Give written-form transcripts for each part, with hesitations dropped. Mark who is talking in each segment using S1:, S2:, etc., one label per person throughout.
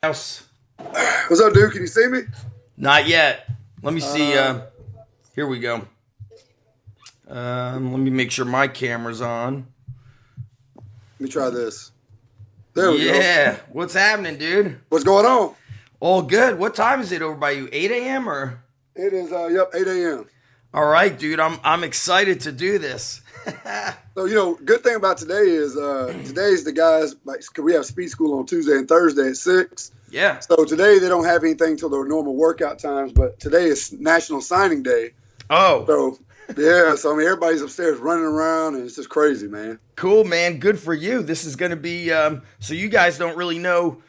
S1: House.
S2: What's up, dude? Can you see me?
S1: Not yet. Let me see.
S2: Uh,
S1: Here we go. Let me make sure my camera's on.
S2: Let me try this. There we go.
S1: Yeah. What's happening, dude?
S2: What's going on?
S1: All good. What time is it over by you? 8 a.m. or?
S2: It is, 8 a.m.
S1: All right, dude. I'm excited to do this.
S2: So, good thing about today is today's the guys, like, 'cause we have speed school on Tuesday and Thursday at 6.
S1: Yeah.
S2: So today they don't have anything till their normal workout times, but today is National Signing Day.
S1: Oh,
S2: So, yeah, so, everybody's upstairs running around, and it's just crazy, man.
S1: cool, man. Good for you. This is going to be. So you guys don't really know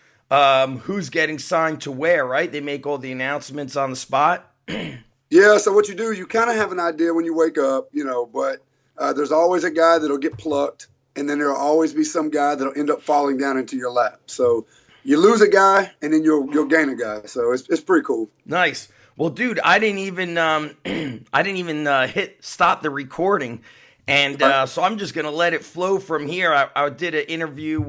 S1: who's getting signed to where, right? They make all the announcements on the spot.
S2: Yeah, so what you do, you kind of have an idea when you wake up, but there's always a guy that'll get plucked, and then there'll always be some guy that'll end up falling down into your lap. So you lose a guy, and then you'll gain a guy. So it's pretty cool.
S1: Nice. Well, dude, I didn't even hit stop the recording, and so I'm just gonna let it flow from here. I did an interview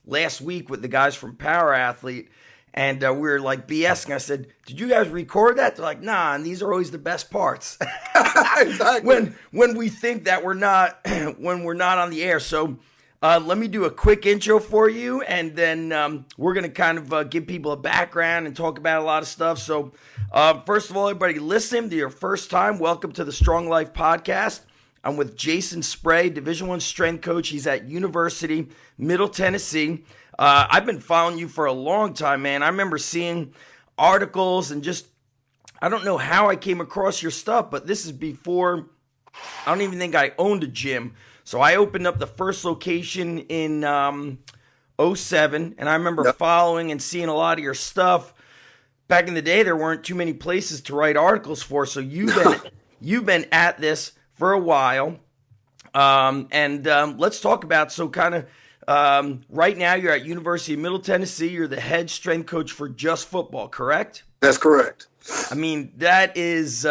S1: last week with the guys from Power Athlete, and we were like BSing. I said, "Did you guys record that?" They're like, "Nah," and these are always the best parts.
S2: Exactly.
S1: When we think that we're not when we're not on the air. So let me do a quick intro for you, and then we're gonna kind of give people a background and talk about a lot of stuff. So first of all, everybody listening to your first time, welcome to the Strong Life Podcast. I'm with Jason Spray, Division I strength coach. He's at University, Middle Tennessee. I've been following you for a long time, man. I remember seeing articles and just, I don't know how I came across your stuff, but this is before, I don't even think I owned a gym. So I opened up the first location in '07, and I remember
S2: Yep.
S1: following and seeing a lot of your stuff. Back in the day, there weren't too many places to write articles for, so you've been at this for a while. And let's talk about, so kind of, right now you're at University of Middle Tennessee. You're the head strength coach for just football, correct?
S2: That's correct.
S1: I mean, that is,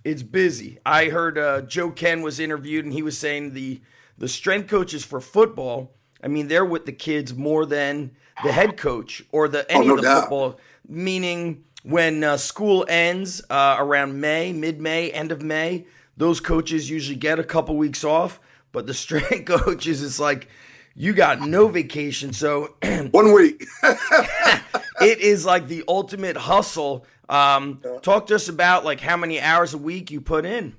S1: it's busy. I heard Joe Ken was interviewed, and he was saying the strength coaches for football, I mean, they're with the kids more than the head coach or any
S2: No
S1: of the
S2: doubt.
S1: football, meaning when school ends around May, mid-May, end of May, those coaches usually get a couple weeks off, but the strength coaches, it's like, you got no vacation. So
S2: 1 week.
S1: it is like the ultimate hustle. Talk to us about like how many hours a week you put in.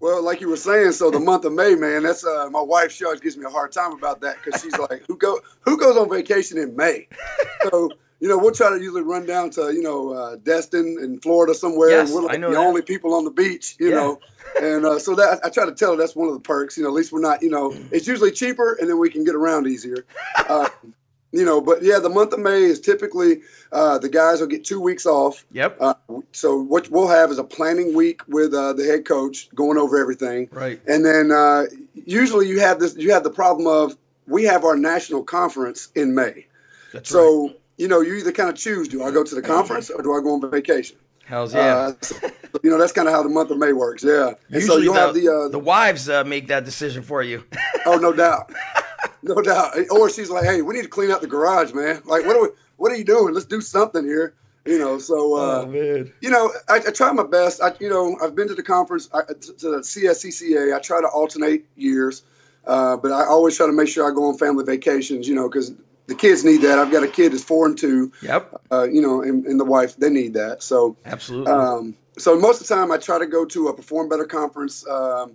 S2: Well, like you were saying, so the month of May, man, that's my wife. She always gives me a hard time about that because she's like, who goes on vacation in May? So we'll try to usually run down to Destin in Florida somewhere,
S1: Yes,
S2: and we're
S1: I
S2: like
S1: know
S2: the
S1: that.
S2: only people on the beach,
S1: Yeah.
S2: And so that I try to tell her that's one of the perks. At least we're not, it's usually cheaper, and then we can get around easier. Uh, but yeah, the month of May is typically the guys will get 2 weeks off.
S1: Yep.
S2: So what we'll have is a planning week with the head coach going over everything.
S1: Right.
S2: And then usually you have the problem of we have our national conference in May.
S1: That's right.
S2: So, you either kind of choose, do I go to the conference or do I go on vacation?
S1: Hells yeah.
S2: That's kind of how the month of May works. Yeah. And so
S1: Usually
S2: you'll have
S1: the wives make that decision for you.
S2: oh, no doubt. No doubt. Or she's like, hey, we need to clean out the garage, man. Like, what are you doing? Let's do something here. So,
S1: Oh, man.
S2: I try my best. I've been to the conference, to the CSCCA. I try to alternate years, but I always try to make sure I go on family vacations, because the kids need that. I've got a kid that's 4 and 2.
S1: Yep.
S2: And the wife, they need that. So,
S1: Absolutely.
S2: so most of the time I try to go to a Perform Better conference. I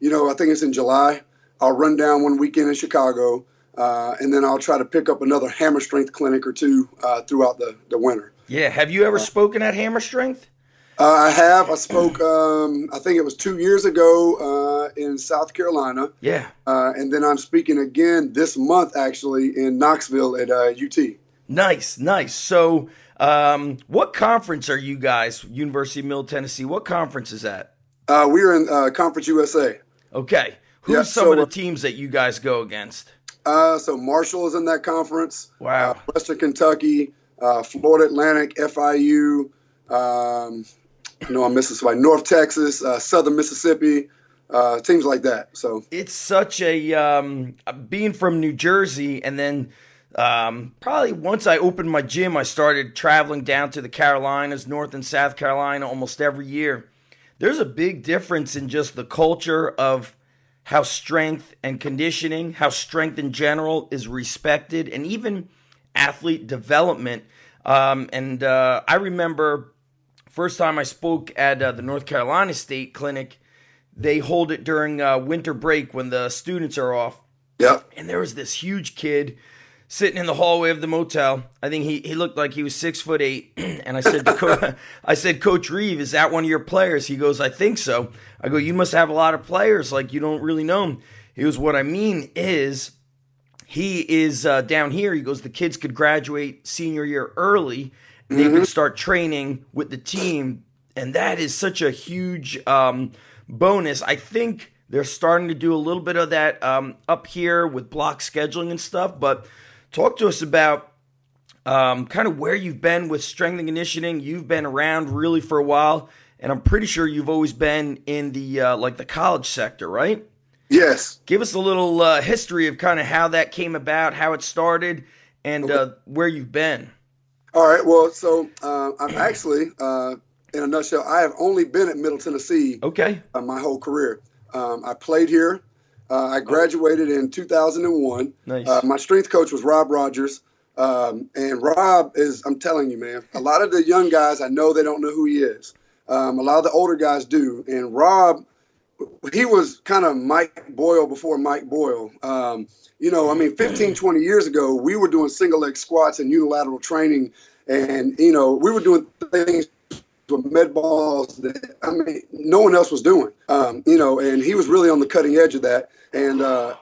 S2: think it's in July. I'll run down one weekend in Chicago, and then I'll try to pick up another hammer strength clinic or two throughout the winter.
S1: Yeah. Have you ever spoken at Hammer Strength?
S2: I have. I spoke, I think it was 2 years ago in South Carolina.
S1: Yeah.
S2: And then I'm speaking again this month, actually, in Knoxville at UT.
S1: Nice. So what conference are you guys, University of Middle Tennessee? What conference is that?
S2: We're in Conference USA.
S1: Okay. Who's
S2: Yeah,
S1: some
S2: so,
S1: of the teams that you guys go against?
S2: So Marshall is in that conference.
S1: Wow.
S2: Western Kentucky, Florida Atlantic, FIU. I'm missing somebody. North Texas, Southern Mississippi, teams like that. So
S1: It's such a being from New Jersey and then Probably once I opened my gym, I started traveling down to the Carolinas, North and South Carolina, almost every year. There's a big difference in just the culture of how strength and conditioning, how strength in general is respected, and even athlete development. I remember first time I spoke at the North Carolina State Clinic. They hold it during winter break when the students are off.
S2: Yep.
S1: And there was this huge kid sitting in the hallway of the motel. I think he looked like he was 6'8". And I said, Coach Reeve, is that one of your players? He goes, I think so. I go, you must have a lot of players. Like, you don't really know him. He goes, what I mean is he is down here. He goes, the kids could graduate senior year early. And they could start training with the team. And that is such a huge bonus. I think they're starting to do a little bit of that up here with block scheduling and stuff. But talk to us about kind of where you've been with strength and conditioning. You've been around really for a while, and I'm pretty sure you've always been in the like the college sector, right?
S2: Yes.
S1: Give us a little history of kind of how that came about, how it started, and where you've been.
S2: All right. Well, so I'm actually, in a nutshell, I have only been at Middle Tennessee my whole career. I played here. I graduated in 2001.
S1: Nice.
S2: My strength coach was Rob Rogers. And Rob is, I'm telling you, man, a lot of the young guys, I know they don't know who he is. A lot of the older guys do. And Rob, he was kind of Mike Boyle before Mike Boyle. 15, 20 years ago, we were doing single leg squats and unilateral training. And, we were doing things with med balls that, no one else was doing, and he was really on the cutting edge of that. And I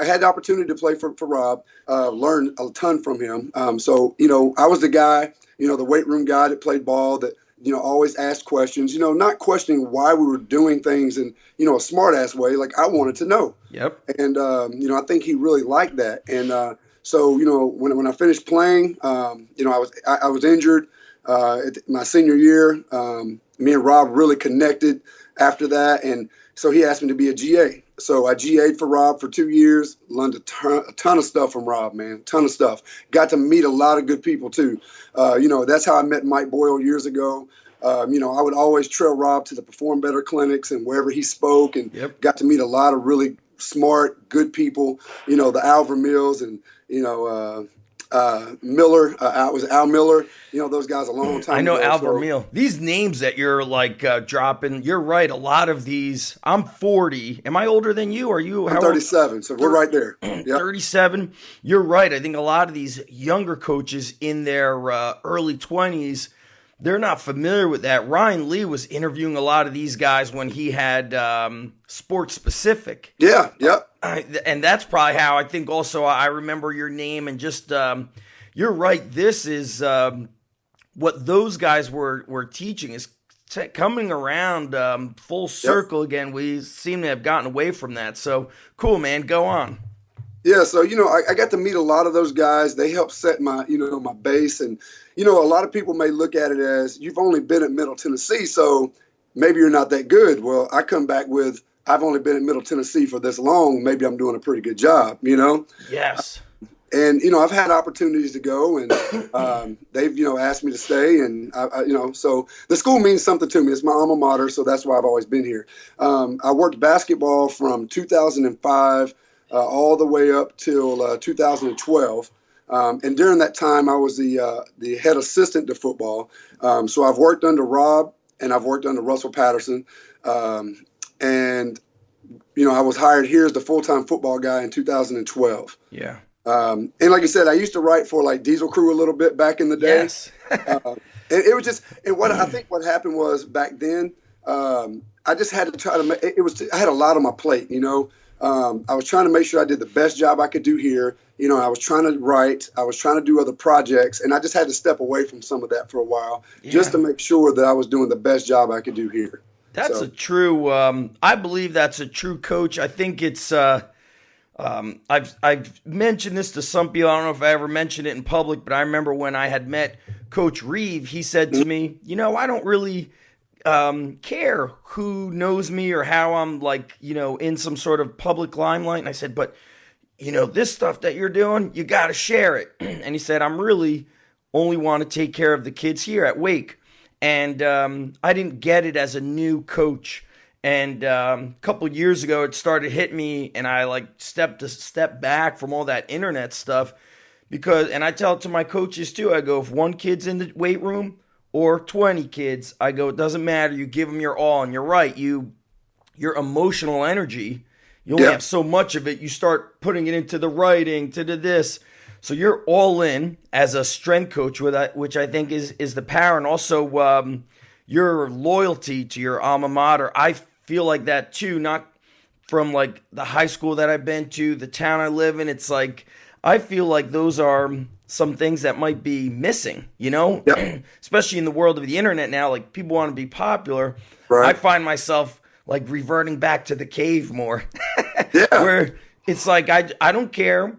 S2: had the opportunity to play for Rob, learn a ton from him. I was the guy, the weight room guy that played ball that, always asked questions, not questioning why we were doing things in, a smart ass way. Like I wanted to know.
S1: Yep.
S2: And, I think he really liked that. And when I finished playing, I was injured. My senior year, me and Rob really connected after that. And so he asked me to be a GA. So I GA'd for Rob for 2 years, learned a ton of stuff from Rob, man, a ton of stuff. Got to meet a lot of good people too. That's how I met Mike Boyle years ago. I would always trail Rob to the Perform Better clinics and wherever he spoke, and got to meet a lot of really smart, good people, the Al Vermeils and, Miller, was Al Miller, those guys a long time
S1: I know
S2: ago.
S1: Al Vermeil. These names that you're like dropping, you're right. A lot of these, I'm 40. Am I older than you? Are you?
S2: I'm 37, so we're right there. Yep.
S1: 37. You're right. I think a lot of these younger coaches in their early 20s, they're not familiar with that. Ryan Lee was interviewing a lot of these guys when he had Sports Specific.
S2: Yeah, yep.
S1: And that's probably how I think also I remember your name and just you're right. This is what those guys were teaching is coming around full circle again. We seem to have gotten away from that. So cool, man. Go on.
S2: Yeah, so I got to meet a lot of those guys. They helped set my my base, and a lot of people may look at it as you've only been at Middle Tennessee, so maybe you're not that good. Well, I come back with I've only been at Middle Tennessee for this long. Maybe I'm doing a pretty good job,
S1: Yes.
S2: And I've had opportunities to go, and they've asked me to stay, and so the school means something to me. It's my alma mater, so that's why I've always been here. I worked basketball from 2005 all the way up till 2012. And during that time, I was the head assistant to football. So I've worked under Rob and I've worked under Russell Patterson. And I was hired here as the full-time football guy in 2012.
S1: Yeah.
S2: And like I said, I used to write for like Diesel Crew a little bit back in the day.
S1: Yes.
S2: And it was just, and what I think what happened was back then, I just had to try to make, I had a lot on my plate, I was trying to make sure I did the best job I could do here. I was trying to write, I was trying to do other projects, and I just had to step away from some of that for a while just to make sure that I was doing the best job I could do here.
S1: That's a true, I believe that's a true coach. I think it's, I've mentioned this to some people. I don't know if I ever mentioned it in public, but I remember when I had met Coach Reeve, he said to me, I don't really care who knows me or how I'm in some sort of public limelight. And I said, but this stuff that you're doing, you got to share it. And he said, I'm really only want to take care of the kids here at Wake. And I didn't get it as a new coach. And a couple years ago, it started hitting me, and I like stepped a step back from all that internet stuff and I tell it to my coaches too. I go, if one kid's in the weight room or 20 kids, I go, it doesn't matter. You give them your all, and you're right. Your emotional energy, you only have so much of it. You start putting it into the writing, to this. So you're all in as a strength coach, which I think is the power, and also your loyalty to your alma mater. I feel like that too, not from like the high school that I've been to, the town I live in. It's like I feel like those are some things that might be missing, especially in the world of the internet now. Like people want to be popular. Right. I find myself like reverting back to the cave more, where it's like I don't care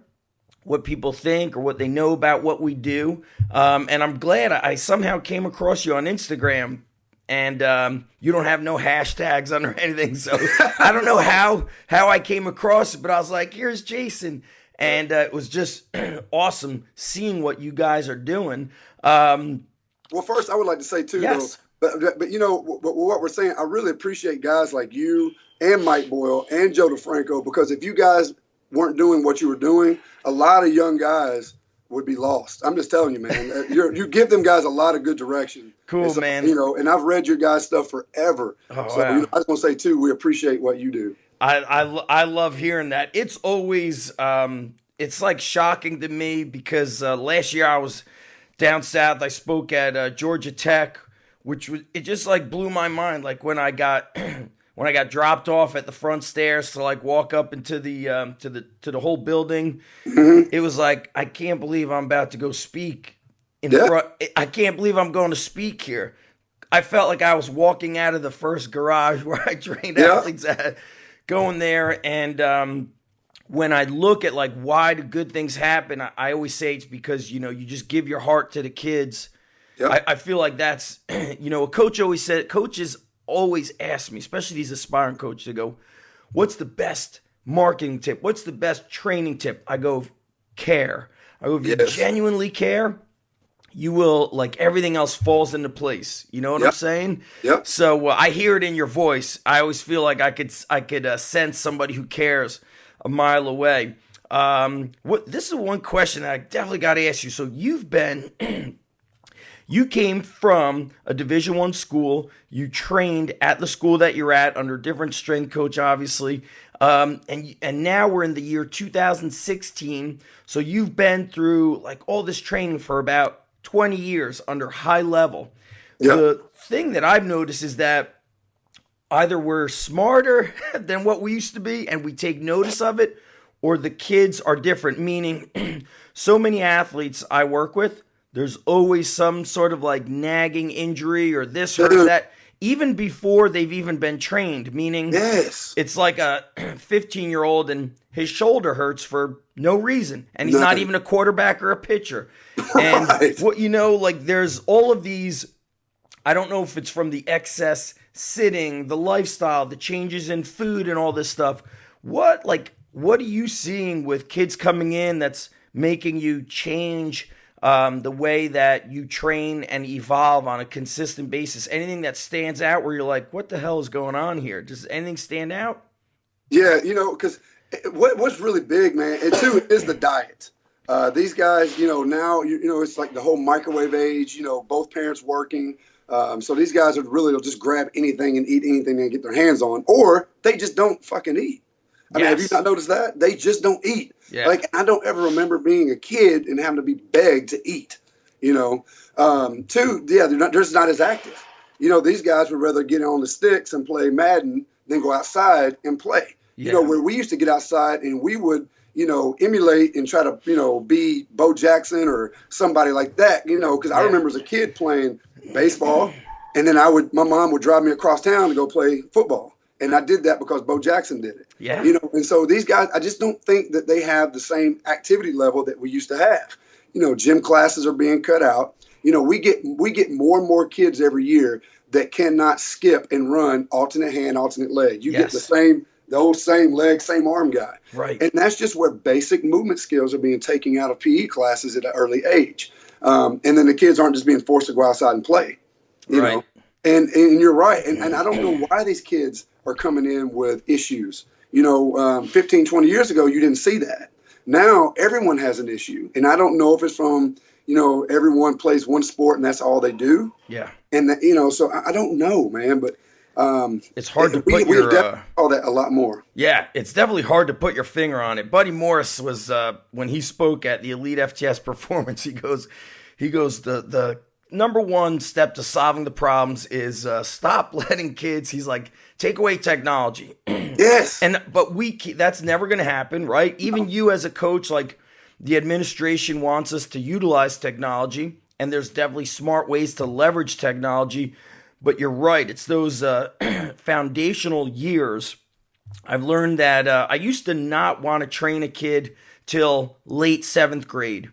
S1: what people think or what they know about what we do. And I'm glad I somehow came across you on Instagram, and you don't have no hashtags under anything. So I don't know how I came across it, but I was like, here's Jason. And it was just awesome seeing what you guys are doing.
S2: Well, first, I would like to say, too,
S1: yes.
S2: though, but what we're saying, I really appreciate guys like you and Mike Boyle and Joe DeFranco, because if you guys weren't doing what you were doing, a lot of young guys would be lost. I'm just telling you, man. You give them guys a lot of good direction.
S1: Cool,
S2: so,
S1: man.
S2: And I've read your guys' stuff forever.
S1: Oh,
S2: so
S1: wow.
S2: I just want to say, too, we appreciate what you do.
S1: I love hearing that. It's always it's like shocking to me because last year I was down south. I spoke at Georgia Tech, it just like blew my mind. Like when I got dropped off at the front stairs to like walk up into the to the whole building, it was like I can't believe I'm about to go speak in front. I can't believe I'm going to speak here. I felt like I was walking out of the first garage where I trained athletes at. Going there, and when I look at like why do good things happen, I always say it's because you just give your heart to the kids. I feel like that's a coach always said. Coaches always ask me, especially these aspiring coaches, they go, "What's the best marketing tip? What's the best training tip?" I go, "Care." I go, if you genuinely care, you will, like, everything else falls into place. You know what I'm saying?
S2: Yep.
S1: So I hear it in your voice. I always feel like I could sense somebody who cares a mile away. This is one question that I definitely got to ask you. So you came from a Division I school. You trained at the school that you're at under a different strength coach, obviously. And now we're in the year 2016. So you've been through like all this training for about 20 years under high level. Yep. The thing that I've noticed is that either we're smarter than what we used to be and we take notice of it, or the kids are different, meaning so many athletes I work with, there's always some sort of like nagging injury or this or that, even before they've even been trained, meaning it's like a 15-year-old and his shoulder hurts for no reason, and he's not even a quarterback or a pitcher. And like there's all of these, I don't know if it's from the excess sitting, the lifestyle, the changes in food and all this stuff. What are you seeing with kids coming in that's making you change the way that you train and evolve on a consistent basis? Anything that stands out where you're like, what the hell is going on here? Does anything stand out?
S2: Yeah, because what's really big, man, and too, is the diet. These guys, now, it's like the whole microwave age, both parents working. So these guys will just grab anything and eat anything they get their hands on, or they just don't fucking eat. I mean, have you not noticed that? They just don't eat. Yeah. Like, I don't ever remember being a kid and having to be begged to eat, Two, they're just not as active. These guys would rather get on the sticks and play Madden than go outside and play. Yeah. Where we used to get outside and we would, emulate and try to, be Bo Jackson or somebody like that, because I remember as a kid playing baseball, and then my mom would drive me across town to go play football. And I did that because Bo Jackson did it. Yeah. And so these guys, I just don't think that they have the same activity level that we used to have. Gym classes are being cut out. We get more and more kids every year that cannot skip and run alternate hand, alternate leg. You get the same the old same leg, same arm guy.
S1: Right.
S2: And that's just where basic movement skills are being taken out of PE classes at an early age. And then the kids aren't just being forced to go outside and play, you know. And you're right. And I don't know why these kids are coming in with issues. 15, 20 years ago, you didn't see that. Now everyone has an issue. And I don't know if it's from, everyone plays one sport and that's all they do.
S1: Yeah.
S2: And, so I don't know, man. But
S1: it's hard to put
S2: we all that a lot more.
S1: Yeah, it's definitely hard to put your finger on it. Buddy Morris was, when he spoke at the Elite FTS Performance, he goes, the number one step to solving the problems is stop letting kids. He's like, take away technology.
S2: Yes.
S1: But that's never going to happen, right? Even you as a coach, like the administration wants us to utilize technology, and there's definitely smart ways to leverage technology. But you're right. It's those foundational years. I've learned that I used to not want to train a kid till late 7th grade.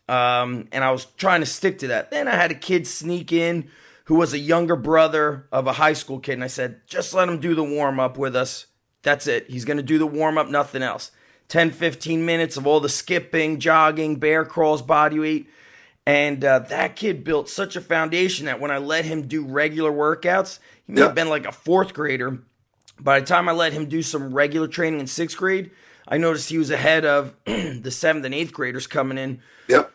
S1: And I was trying to stick to that. Then I had a kid sneak in who was a younger brother of a high school kid. And I said, just let him do the warm-up with us. That's it. He's going to do the warm-up, nothing else. 10, 15 minutes of all the skipping, jogging, bear crawls, body weight. And that kid built such a foundation that when I let him do regular workouts, he may have been like a 4th grader. By the time I let him do some regular training in 6th grade, I noticed he was ahead of the 7th and 8th graders coming in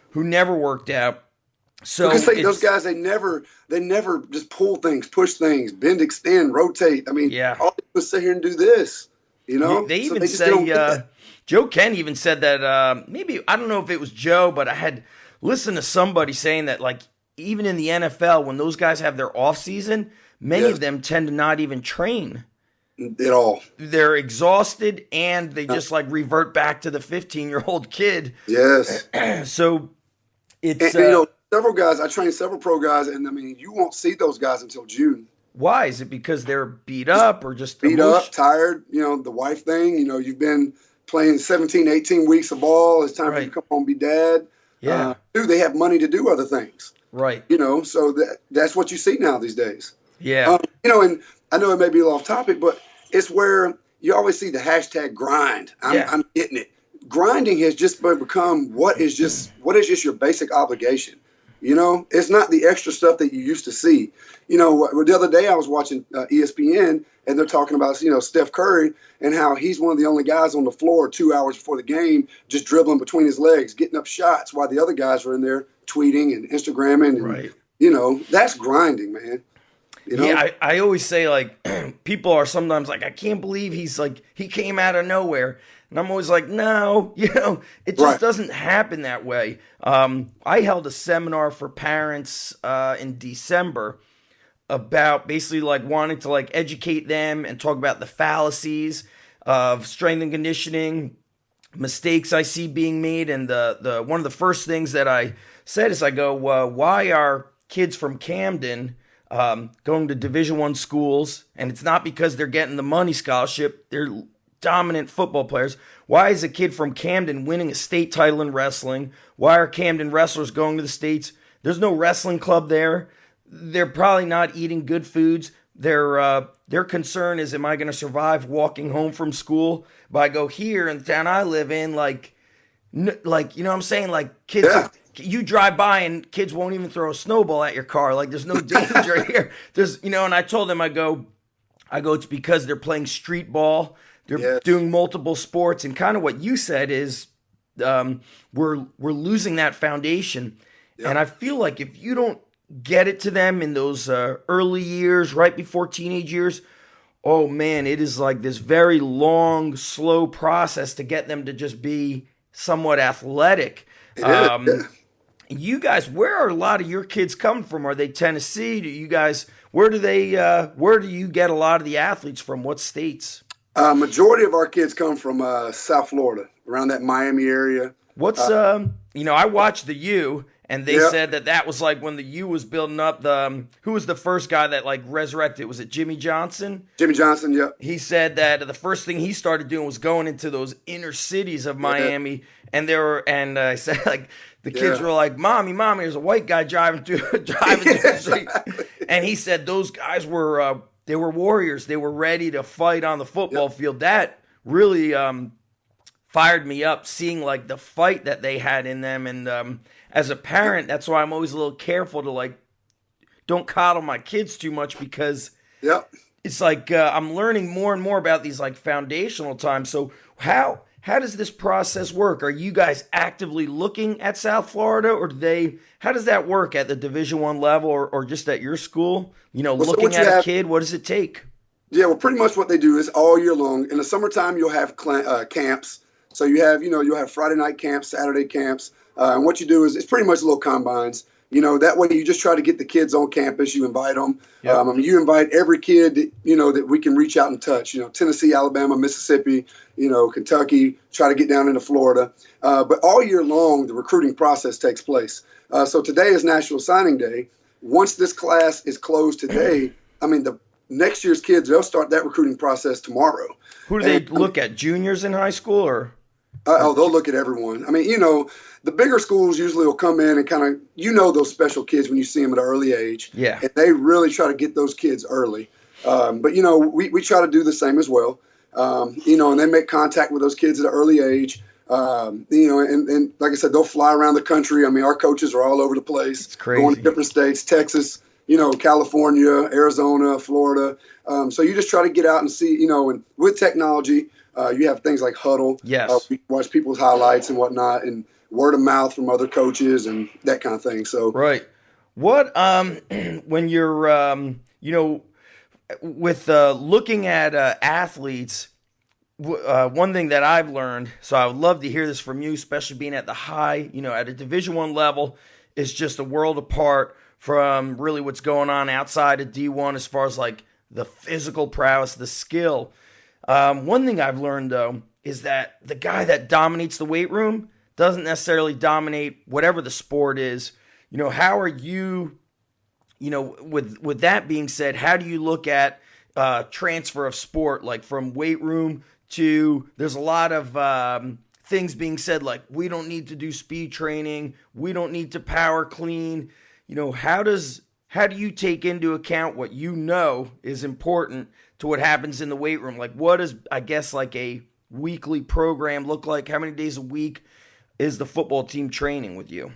S1: who never worked out. So
S2: because those guys, they never just pull things, push things, bend, extend, rotate. I mean, all they do is sit here and do this.
S1: They even say Joe Ken even said that maybe, I don't know if it was Joe, but I had listened to somebody saying that, like, even in the NFL, when those guys have their off season, many of them tend to not even train
S2: at all.
S1: They're exhausted and they just like revert back to the 15-year-old kid.
S2: Yes.
S1: So it's
S2: several guys. I trained several pro guys, and I mean, you won't see those guys until June.
S1: Why? Is it because they're beat up or just
S2: beat up, tired? The wife thing. You've been playing 17, 18 weeks of ball. It's time for you to come home and be dad.
S1: Yeah.
S2: They have money to do other things.
S1: Right.
S2: So that's what you see now these days.
S1: Yeah.
S2: And I know it may be a little off topic, but it's where you always see the hashtag grind. I'm getting it. Grinding has just become what is just your basic obligation. It's not the extra stuff that you used to see. The other day I was watching ESPN, and they're talking about, Steph Curry and how he's one of the only guys on the floor 2 hours before the game, just dribbling between his legs, getting up shots while the other guys are in there tweeting and Instagramming. And,
S1: right.
S2: That's grinding, man.
S1: Yeah, I always say, like, people are sometimes like, I can't believe he came out of nowhere. And I'm always like, no, it just doesn't happen that way. I held a seminar for parents in December about basically like wanting to like educate them and talk about the fallacies of strength and conditioning, mistakes I see being made. And the one of the first things that I said is I go, why are kids from Camden going to Division I schools? And it's not because they're getting the money scholarship. They're dominant football players. Why is a kid from Camden winning a state title in wrestling? Why are Camden wrestlers going to the States? There's no wrestling club there. They're probably not eating good foods. Their concern is, am I going to survive walking home from school? But I go here in the town I live in, like you know what I'm saying? Like kids, you drive by and kids won't even throw a snowball at your car. Like there's no danger here. There's, and I told them, I go, it's because they're playing street ball. They're doing multiple sports, and kind of what you said is we're losing that foundation. Yep. And I feel like if you don't get it to them in those early years, right before teenage years, oh man, it is like this very long, slow process to get them to just be somewhat athletic. You guys, where are a lot of your kids coming from? Are they Tennessee? Do you guys, where do you get a lot of the athletes from? What states?
S2: Majority of our kids come from South Florida, around that Miami area.
S1: What's I watched the U, and they said that was like when the U was building up. Who was the first guy that like resurrected? Was it Jimmy Johnson?
S2: Jimmy Johnson, yeah.
S1: He said that the first thing he started doing was going into those inner cities of Miami, and I said like the kids were like, "Mommy, there's a white guy driving through the street," and he said those guys were. They were warriors. They were ready to fight on the football field. That really fired me up seeing like the fight that they had in them. And as a parent, that's why I'm always a little careful to like don't coddle my kids too much, because
S2: Yep.
S1: it's like I'm learning more and more about these like foundational times. So how does this process work? Are you guys actively looking at South Florida, or do they? How does that work at the Division I level, or just at your school? You know,
S2: Well, so
S1: looking
S2: what you
S1: at a
S2: have,
S1: kid, what does it take?
S2: yeah, well, pretty much what they do is all year long. In the summertime, you'll have camps. So you have, you'll have Friday night camps, Saturday camps. And what you do is it's pretty much little combines. That way you just try to get the kids on campus. You invite them.
S1: Yep.
S2: You invite every kid that, that we can reach out and touch. Tennessee, Alabama, Mississippi, Kentucky. Try to get down into Florida. But all year long, the recruiting process takes place. So today is National Signing Day. Once this class is closed today, the next year's kids, they'll start that recruiting process tomorrow.
S1: Who do they look at? Juniors in high school, or?
S2: They'll look at everyone. The bigger schools usually will come in and kind of, those special kids when you see them at an early age.
S1: Yeah.
S2: And they really try to get those kids early. But we try to do the same as well. And they make contact with those kids at an early age. And like I said, they'll fly around the country. Our coaches are all over the place.
S1: It's crazy.
S2: Going to different states, Texas, California, Arizona, Florida. So you just try to get out and see, and with technology, you have things like Huddle.
S1: Yes.
S2: We watch people's highlights and whatnot, and word of mouth from other coaches and that kind of thing. So
S1: right. What when you're with looking at athletes, one thing that I've learned, so I would love to hear this from you, especially being at the high, at a Division I level, is just a world apart from really what's going on outside of D1 as far as like the physical prowess, the skill. One thing I've learned, though, is that the guy that dominates the weight room doesn't necessarily dominate whatever the sport is. How are you, with that being said, how do you look at transfer of sport, like from weight room to, there's a lot of things being said, like we don't need to do speed training, we don't need to power clean. How do you take into account what is important to what happens in the weight room? Like, what does, I guess, like a weekly program look like? How many days a week is the football team training with you?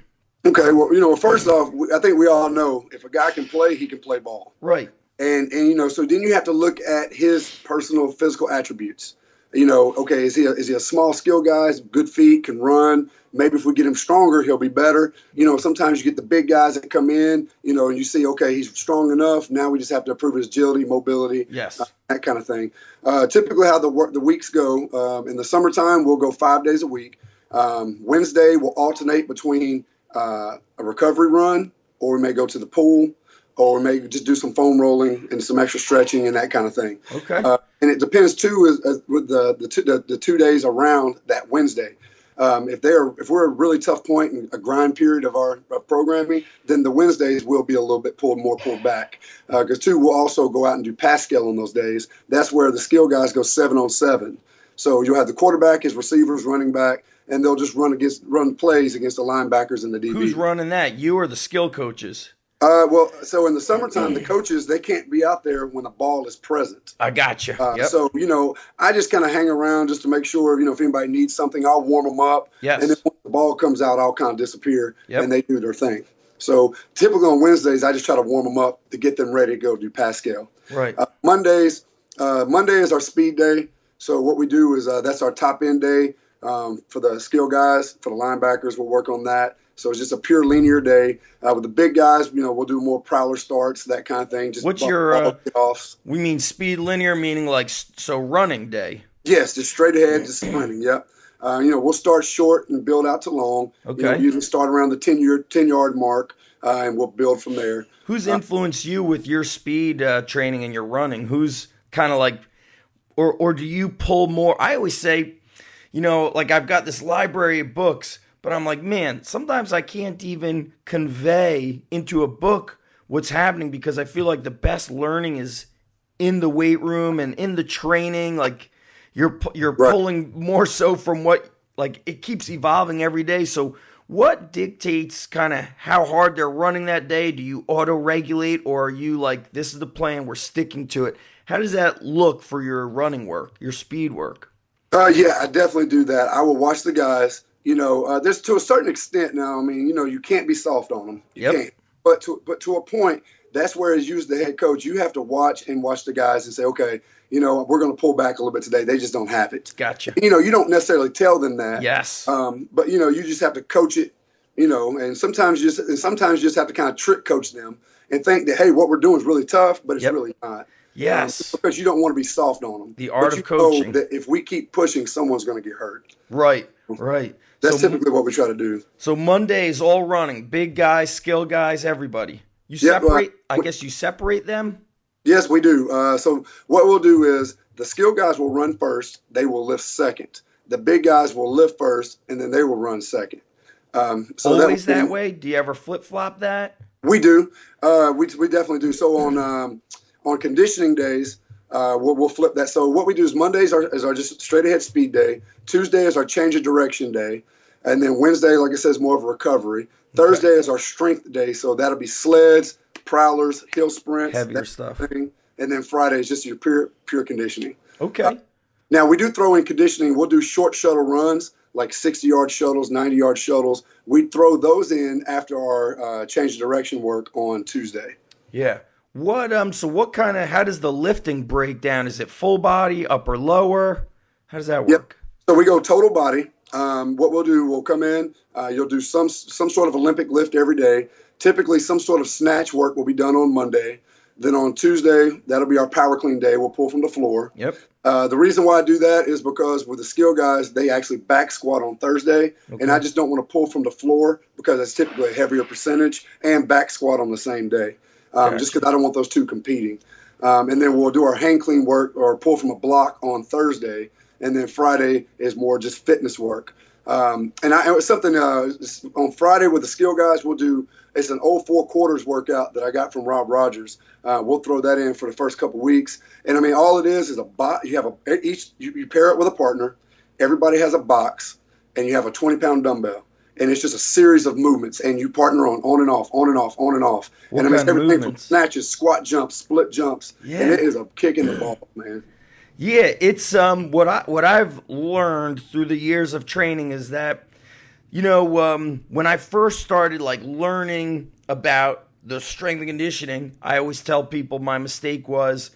S2: Okay, well, first off, I think we all know if a guy can play, he can play ball.
S1: Right.
S2: And so then you have to look at his personal physical attributes. Okay, is he a small skill guy? Good feet, can run. Maybe if we get him stronger, he'll be better. Sometimes you get the big guys that come in, and you see, okay, he's strong enough. Now we just have to improve his agility, mobility,
S1: yes,
S2: that kind of thing. Typically how the weeks go, in the summertime, we'll go 5 days a week. Wednesday, we'll alternate between a recovery run, or we may go to the pool, or we may just do some foam rolling and some extra stretching and that kind of thing.
S1: Okay.
S2: And it depends too, with the 2 days around that Wednesday. If we're a really tough point in a grind period of our programming, then the Wednesdays will be a little bit pulled back. Because we'll also go out and do pass skill on those days. That's where the skill guys go 7-on-7. So you'll have the quarterback, his receivers, running back, and they'll just run plays against the linebackers and the DB.
S1: Who's running that? You or the skill coaches?
S2: So in the summertime, the coaches, they can't be out there when the ball is present.
S1: I got you. Yep.
S2: So, I just kind of hang around just to make sure, if anybody needs something, I'll warm them up.
S1: Yes.
S2: And then when the ball comes out, I'll kind of disappear,
S1: yep,
S2: and they do their thing. So typically on Wednesdays, I just try to warm them up to get them ready to go do pass scale.
S1: Right.
S2: Monday is our speed day. So what we do is that's our top end day for the skill guys, for the linebackers. We'll work on that. So it's just a pure linear day. With the big guys, we'll do more prowler starts, that kind of thing. Just
S1: what's your offs? We mean speed linear, meaning like running day.
S2: Yes, just straight ahead, just sprinting. Yep. We'll start short and build out to long.
S1: Okay.
S2: Usually start around the 10-yard mark, and we'll build from there.
S1: Who's influenced you with your speed training and your running? Who's kind of like, or do you pull more? I always say, like I've got this library of books, but I'm like, man, sometimes I can't even convey into a book what's happening, because I feel like the best learning is in the weight room and in the training. Like you're right, pulling more so from what, like, it keeps evolving every day. So what dictates kind of how hard they're running that day? Do you auto-regulate, or are you like, this is the plan, we're sticking to it? How does that look for your running work, your speed work?
S2: Yeah, I definitely do that. I will watch the guys. There's to a certain extent now. I mean, you can't be soft on them. You
S1: Yep.
S2: can't. But to a point, that's where as you as the head coach, you have to watch the guys and say, okay, we're going to pull back a little bit today. They just don't have it.
S1: Gotcha.
S2: You don't necessarily tell them that.
S1: Yes.
S2: But you just have to coach it. And sometimes you just have to kind of trick coach them and think that, hey, what we're doing is really tough, but it's
S1: Yep.
S2: really not.
S1: Yes.
S2: Because you don't want to be soft on them.
S1: The art
S2: but
S1: of coaching.
S2: Know that if we keep pushing, someone's going to get hurt.
S1: Right. Right.
S2: That's typically what we try to do.
S1: So Monday is all running. Big guys, skill guys, everybody. You separate, I guess you separate them?
S2: Yes, we do. So what we'll do is the skill guys will run first. They will lift second. The big guys will lift first, and then they will run second. So
S1: Always that way? Do you ever flip-flop that?
S2: We do. We definitely do. So on conditioning days, we'll flip that. So what we do is Mondays is our just straight ahead speed day. Tuesday is our change of direction day. And then Wednesday, like I said, is more of a recovery. Thursday is our strength day. So that'll be sleds, prowlers, hill sprints.
S1: Heavier stuff.
S2: And then Friday is just your pure conditioning.
S1: Okay.
S2: Now, we do throw in conditioning. We'll do short shuttle runs, like 60-yard shuttles, 90-yard shuttles. We throw those in after our change of direction work on Tuesday.
S1: Yeah. How does the lifting break down? Is it full body, upper, lower? How does that work?
S2: Yep. So we go total body. What we'll do, we'll come in, you'll do some sort of Olympic lift every day. Typically, some sort of snatch work will be done on Monday. Then on Tuesday, that'll be our power clean day. We'll pull from the floor.
S1: Yep.
S2: The reason why I do that is because with the skill guys, they actually back squat on Thursday. Okay. And I just don't want to pull from the floor because it's typically a heavier percentage, and back squat on the same day. Gotcha. Just because I don't want those two competing. And then we'll do our hang clean work or pull from a block on Thursday. And then Friday is more just fitness work. And it was something on Friday with the skill guys, it's an old 4 quarters workout that I got from Rob Rogers. We'll throw that in for the first couple weeks. And I mean, all it is a box. You pair it with a partner. Everybody has a box, and you have a 20-pound dumbbell. And it's just a series of movements, and you partner on and off, on and off, on and off.
S1: What
S2: and
S1: kind
S2: it's everything
S1: of movements?
S2: from snatches, squat jumps, split jumps. Yeah. And it is a kick in the ball, man.
S1: Yeah, it's what I've learned through the years of training is that, when I first started learning about the strength and conditioning, I always tell people my mistake was,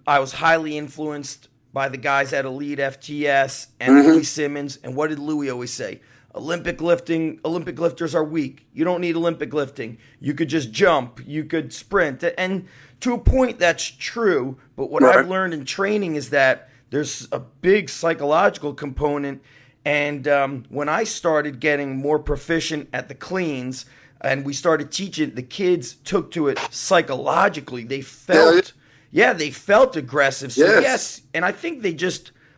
S1: I was highly influenced by the guys at Elite FTS and Louis Simmons. And what did Louis always say? Olympic lifters are weak. You don't need Olympic lifting. You could just jump. You could sprint. And to a point, that's true. But what I've learned in training is that there's a big psychological component. And when I started getting more proficient at the cleans and we started teaching, the kids took to it psychologically. They felt, they felt aggressive. So yes, and I think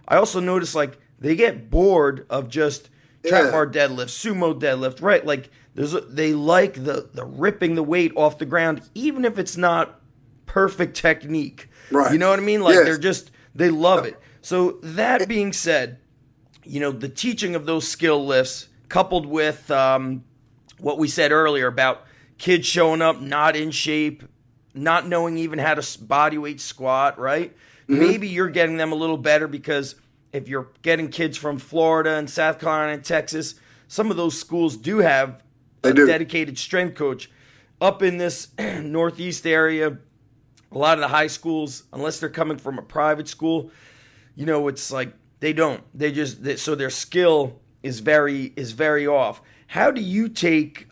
S1: I also noticed they get bored of just trap bar deadlift, sumo deadlift, right? They like the ripping the weight off the ground, even if it's not perfect technique.
S2: Right.
S1: You know what I mean? They love it. So that being said, the teaching of those skill lifts coupled with what we said earlier about kids showing up not in shape, not knowing even how to body weight squat, right? Mm-hmm. Maybe you're getting them a little better because if you're getting kids from Florida and South Carolina and Texas, some of those schools do have a dedicated strength coach. Up in this Northeast area, a lot of the high schools, unless they're coming from a private school, it's they don't. So their skill is very off. How do you take?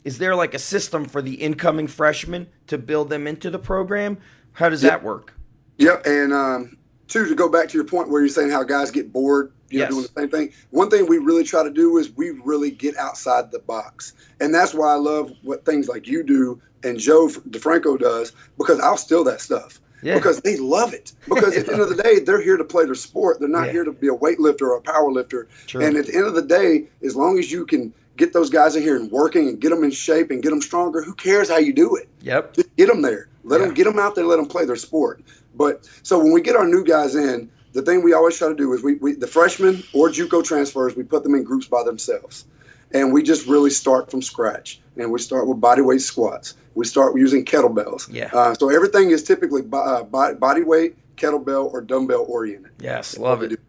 S1: Is there a system for the incoming freshmen to build them into the program? How does that work?
S2: Yep, and to go back to your point where you're saying how guys get bored, doing the same thing. One thing we really try to do is we really get outside the box. And that's why I love what things like you do and Joe DeFranco does, because I'll steal that stuff. Yeah. Because they love it. Because at the end of the day, they're here to play their sport. They're not here to be a weightlifter or a power lifter. True. And at the end of the day, as long as you can get those guys in here and working and get them in shape and get them stronger, who cares how you do it? Yep. Just get them there. Let them get them out there, let them play their sport. But so when we get our new guys in, the thing we always try to do is we the freshmen or JUCO transfers, we put them in groups by themselves. And we just really start from scratch. And we start with body weight squats. We start using kettlebells. Yeah. So everything is typically body weight, kettlebell, or dumbbell oriented.
S1: Yes, love it.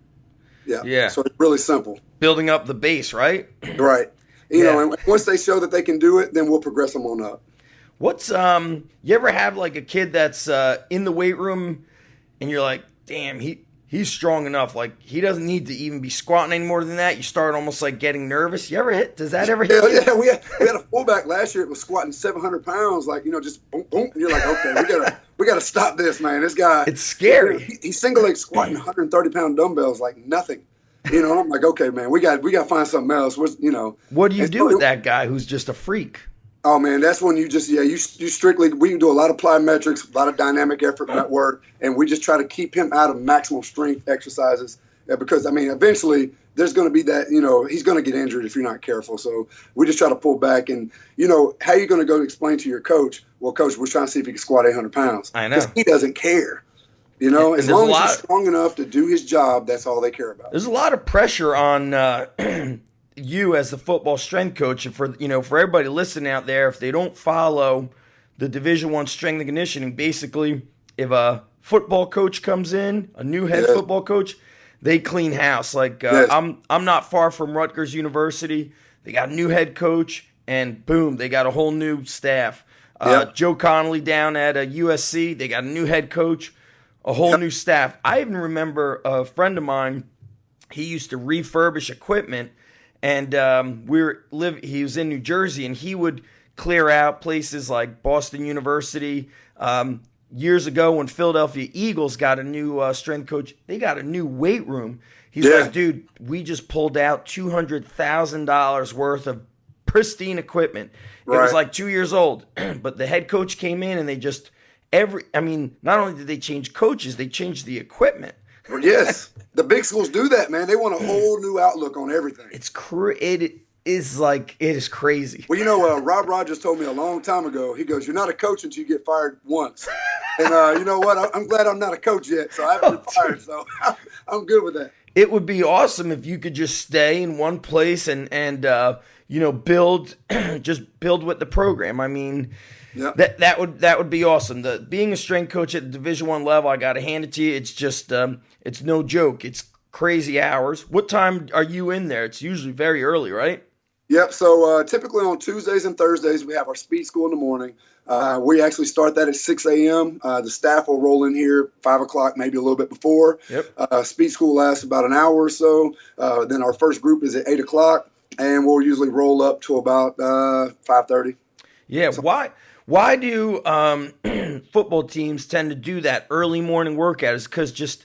S2: Yeah.
S1: Yeah.
S2: So it's really simple.
S1: Building up the base, right?
S2: Right. You know,
S1: Yeah.
S2: and once they show that they can do it, then we'll progress them on up.
S1: What's you ever have like a kid that's in the weight room and you're like, damn, he's strong enough. Like he doesn't need to even be squatting any more than that. You start almost like getting nervous. You ever hit? Does that ever hit
S2: Yeah,
S1: you?
S2: yeah. We had a fullback last year that was squatting 700 pounds, like, you know, just boom, boom. And you're like, okay, we gotta stop this, man. This guy,
S1: It's scary.
S2: he's single leg squatting 130-pound dumbbells like nothing. You know, I'm like, okay, man, we got to find something else. You know,
S1: What do you
S2: and
S1: do
S2: so
S1: with that guy who's just a freak?
S2: Oh man, that's when you just you strictly, we do a lot of plyometrics, a lot of dynamic effort work, and we just try to keep him out of maximum strength exercises because I mean eventually there's going to be that, you know, he's going to get injured if you're not careful. So we just try to pull back, and you know, how are you going to go explain to your coach? Well, coach, we're trying to see if he can squat 800 pounds.
S1: I know.
S2: He doesn't care. You know,
S1: And
S2: as long as he's strong enough to do his job, that's all they care about.
S1: There's a lot of pressure on you as the football strength coach, and for everybody listening out there, if they don't follow the Division I strength and conditioning, basically, if a football coach comes in, a new head football coach, they clean house. Like I'm not far from Rutgers University. They got a new head coach, and boom, they got a whole new staff. Joe Connolly down at USC, they got a new head coach, a whole new staff. I even remember a friend of mine. He used to refurbish equipment. And he was in New Jersey, and he would clear out places like Boston University. Years ago, when Philadelphia Eagles got a new strength coach, they got a new weight room. He's like, dude, we just pulled out $200,000 worth of pristine equipment. It was like 2 years old, but the head coach came in, and they just not only did they change coaches, they changed the equipment.
S2: Yes, the big schools do that, man. They want a whole new outlook on everything.
S1: It is crazy.
S2: Well, you know, Rob Rogers told me a long time ago. He goes, "You're not a coach until you get fired once." And you know what? I'm glad I'm not a coach yet, so I haven't been fired. So I'm good with that.
S1: It would be awesome if you could just stay in one place and build with the program. I mean. Yep. That would be awesome. Being a strength coach at the Division I level, I got to hand it to you. It's just it's no joke. It's crazy hours. What time are you in there? It's usually very early, right?
S2: Yep. So typically on Tuesdays and Thursdays we have our speed school in the morning. We actually start that at 6 a.m. The staff will roll in here 5 o'clock, maybe a little bit before. Yep. Speed school lasts about an hour or so. Then our first group is at 8 o'clock, and we'll usually roll up to about 5:30.
S1: Yeah. Why do football teams tend to do that early morning workout? Is because just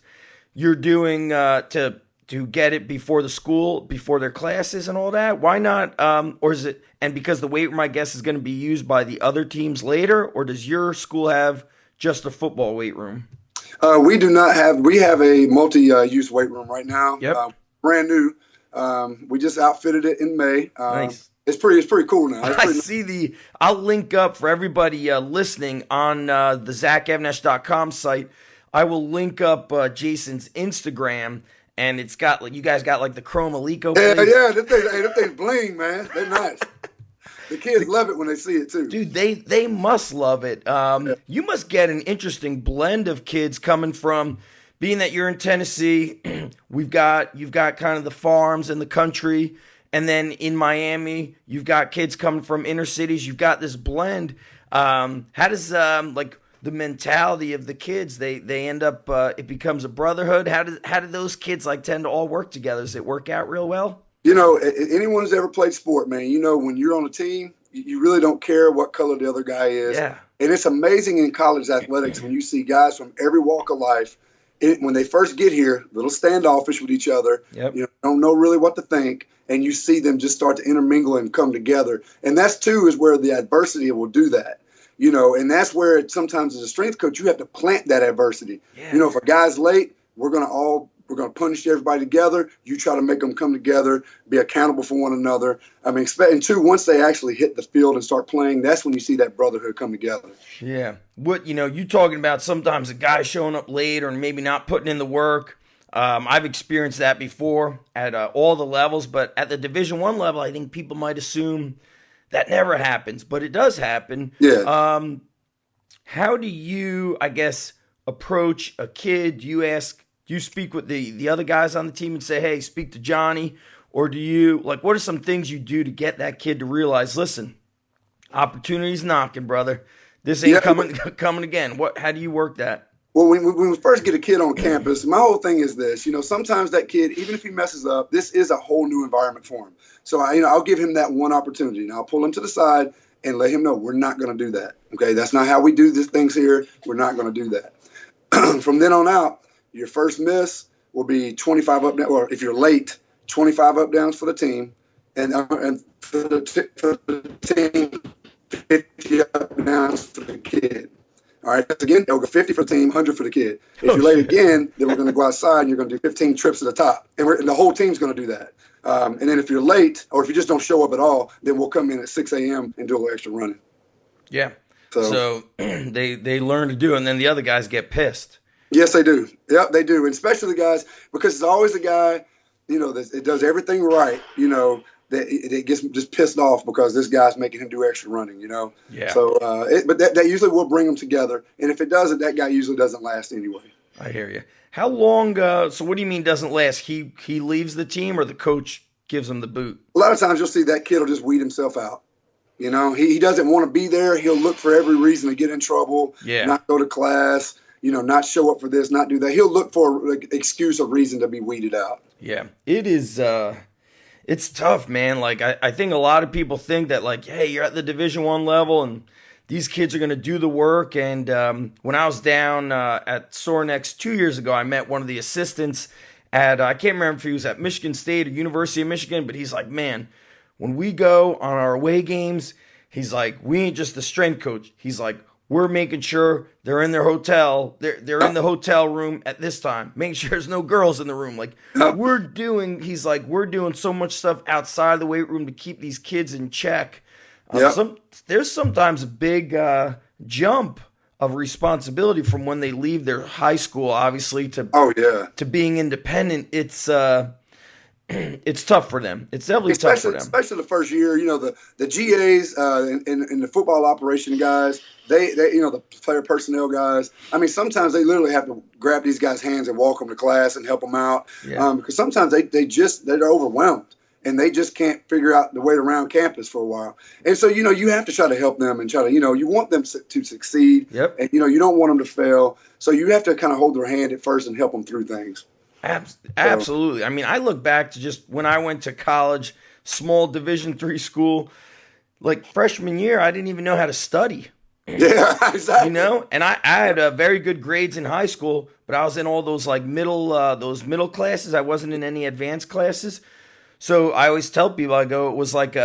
S1: you're doing to get it before the school, before their classes and all that? Why not? Or is it, and because the weight room, I guess, is going to be used by the other teams later? Or does your school have just a football weight room?
S2: We do not have. We have a multi-use weight room right now.
S1: Yep.
S2: Brand new. We just outfitted it in May.
S1: Nice.
S2: It's pretty cool now.
S1: I'll link up for everybody listening on the ZachEvnesh.com site. I will link up Jason's Instagram, and it's got you guys got like the Chrome Alico.
S2: Yeah, them things bling, man. They're nice. The kids love it when they see it too.
S1: Dude, they must love it. You must get an interesting blend of kids coming from, being that you're in Tennessee. You've got kind of the farms and the country. And then in Miami, you've got kids coming from inner cities. You've got this blend. How does like the mentality of the kids? They end up. It becomes a brotherhood. How do those kids like tend to all work together? Does it work out real well?
S2: You know, anyone who's ever played sport, man. You know, when you're on a team, you really don't care what color the other guy is.
S1: Yeah.
S2: And it's amazing in college athletics when you see guys from every walk of life. When they first get here, a little standoffish with each other.
S1: Yep.
S2: You know, don't know really what to think, and you see them just start to intermingle and come together. And that's too is where the adversity will do that. You know, and that's where sometimes as a strength coach you have to plant that adversity. Yeah. You know, if a guy's late, we're gonna punish everybody together. You try to make them come together, be accountable for one another. I mean, and two, once they actually hit the field and start playing, that's when you see that brotherhood come together.
S1: Yeah. You talking about sometimes a guy showing up late or maybe not putting in the work. I've experienced that before at all the levels, but at the Division I level, I think people might assume that never happens, but it does happen.
S2: Yeah.
S1: How do you, I guess, approach a kid? Do Do you speak with the other guys on the team and say, hey, speak to Johnny? Or do you, like, what are some things you do to get that kid to realize, listen, opportunity's knocking, brother. This ain't coming again. How do you work that?
S2: Well, when we first get a kid on campus, my whole thing is this. Sometimes that kid, even if he messes up, this is a whole new environment for him. So I'll give him that one opportunity, and I'll pull him to the side and let him know we're not going to do that. Okay, that's not how we do these things here. We're not going to do that. From then on out, your first miss will be 25 up down, or if you're late, 25 up downs for the team, and for the team, 50 up downs for the kid. All right, that's again, it'll go 50 for the team, 100 for the kid. If you're late again, then we're going to go outside and you're going to do 15 trips to the top. And the whole team's going to do that. And then if you're late, or if you just don't show up at all, then we'll come in at 6 a.m. and do a little extra running.
S1: Yeah. So they learn to do it, and then the other guys get pissed.
S2: Yes, they do. Yep, they do. And especially the guys, because it's always the guy, that does everything right, that it gets just pissed off because this guy's making him do extra running,
S1: Yeah.
S2: So, but that usually will bring them together. And if it doesn't, that guy usually doesn't last anyway.
S1: I hear you. How long? So what do you mean doesn't last? He leaves the team, or the coach gives him the boot?
S2: A lot of times you'll see that kid will just weed himself out. He doesn't want to be there. He'll look for every reason to get in trouble.
S1: Yeah.
S2: Not go to class. Not show up for this. Not do that. He'll look for an excuse or reason to be weeded out.
S1: Yeah. It is. It's tough, man. Like I think a lot of people think that, like, hey, you're at the Division I level and these kids are going to do the work. And when I was down at Sore 2 years ago, I met one of the assistants at, I can't remember if he was at Michigan State or University of Michigan, but he's like, man, when we go on our away games, he's like, we ain't just the strength coach. He's like, we're making sure they're in their hotel. They're in the hotel room at this time. Making sure there's no girls in the room. Like, he's like, we're doing so much stuff outside the weight room to keep these kids in check. There's sometimes a big jump of responsibility from when they leave their high school, obviously, to being independent. It's tough for them. It's definitely tough for them.
S2: Especially the first year, the GAs and the football operation guys, they the player personnel guys. I mean, sometimes they literally have to grab these guys' hands and walk them to class and help them out.
S1: Yeah.
S2: Because sometimes they're overwhelmed and they just can't figure out the way around campus for a while. And so, you have to try to help them and try to, you want them to succeed.
S1: Yep.
S2: And, you don't want them to fail. So you have to kind of hold their hand at first and help them through things.
S1: Absolutely. I mean, I look back to just when I went to college, small Division III school, like freshman year, I didn't even know how to study.
S2: Yeah, exactly.
S1: And I had very good grades in high school, but I was in all those like middle classes. I wasn't in any advanced classes. So I always tell people, I go, it was like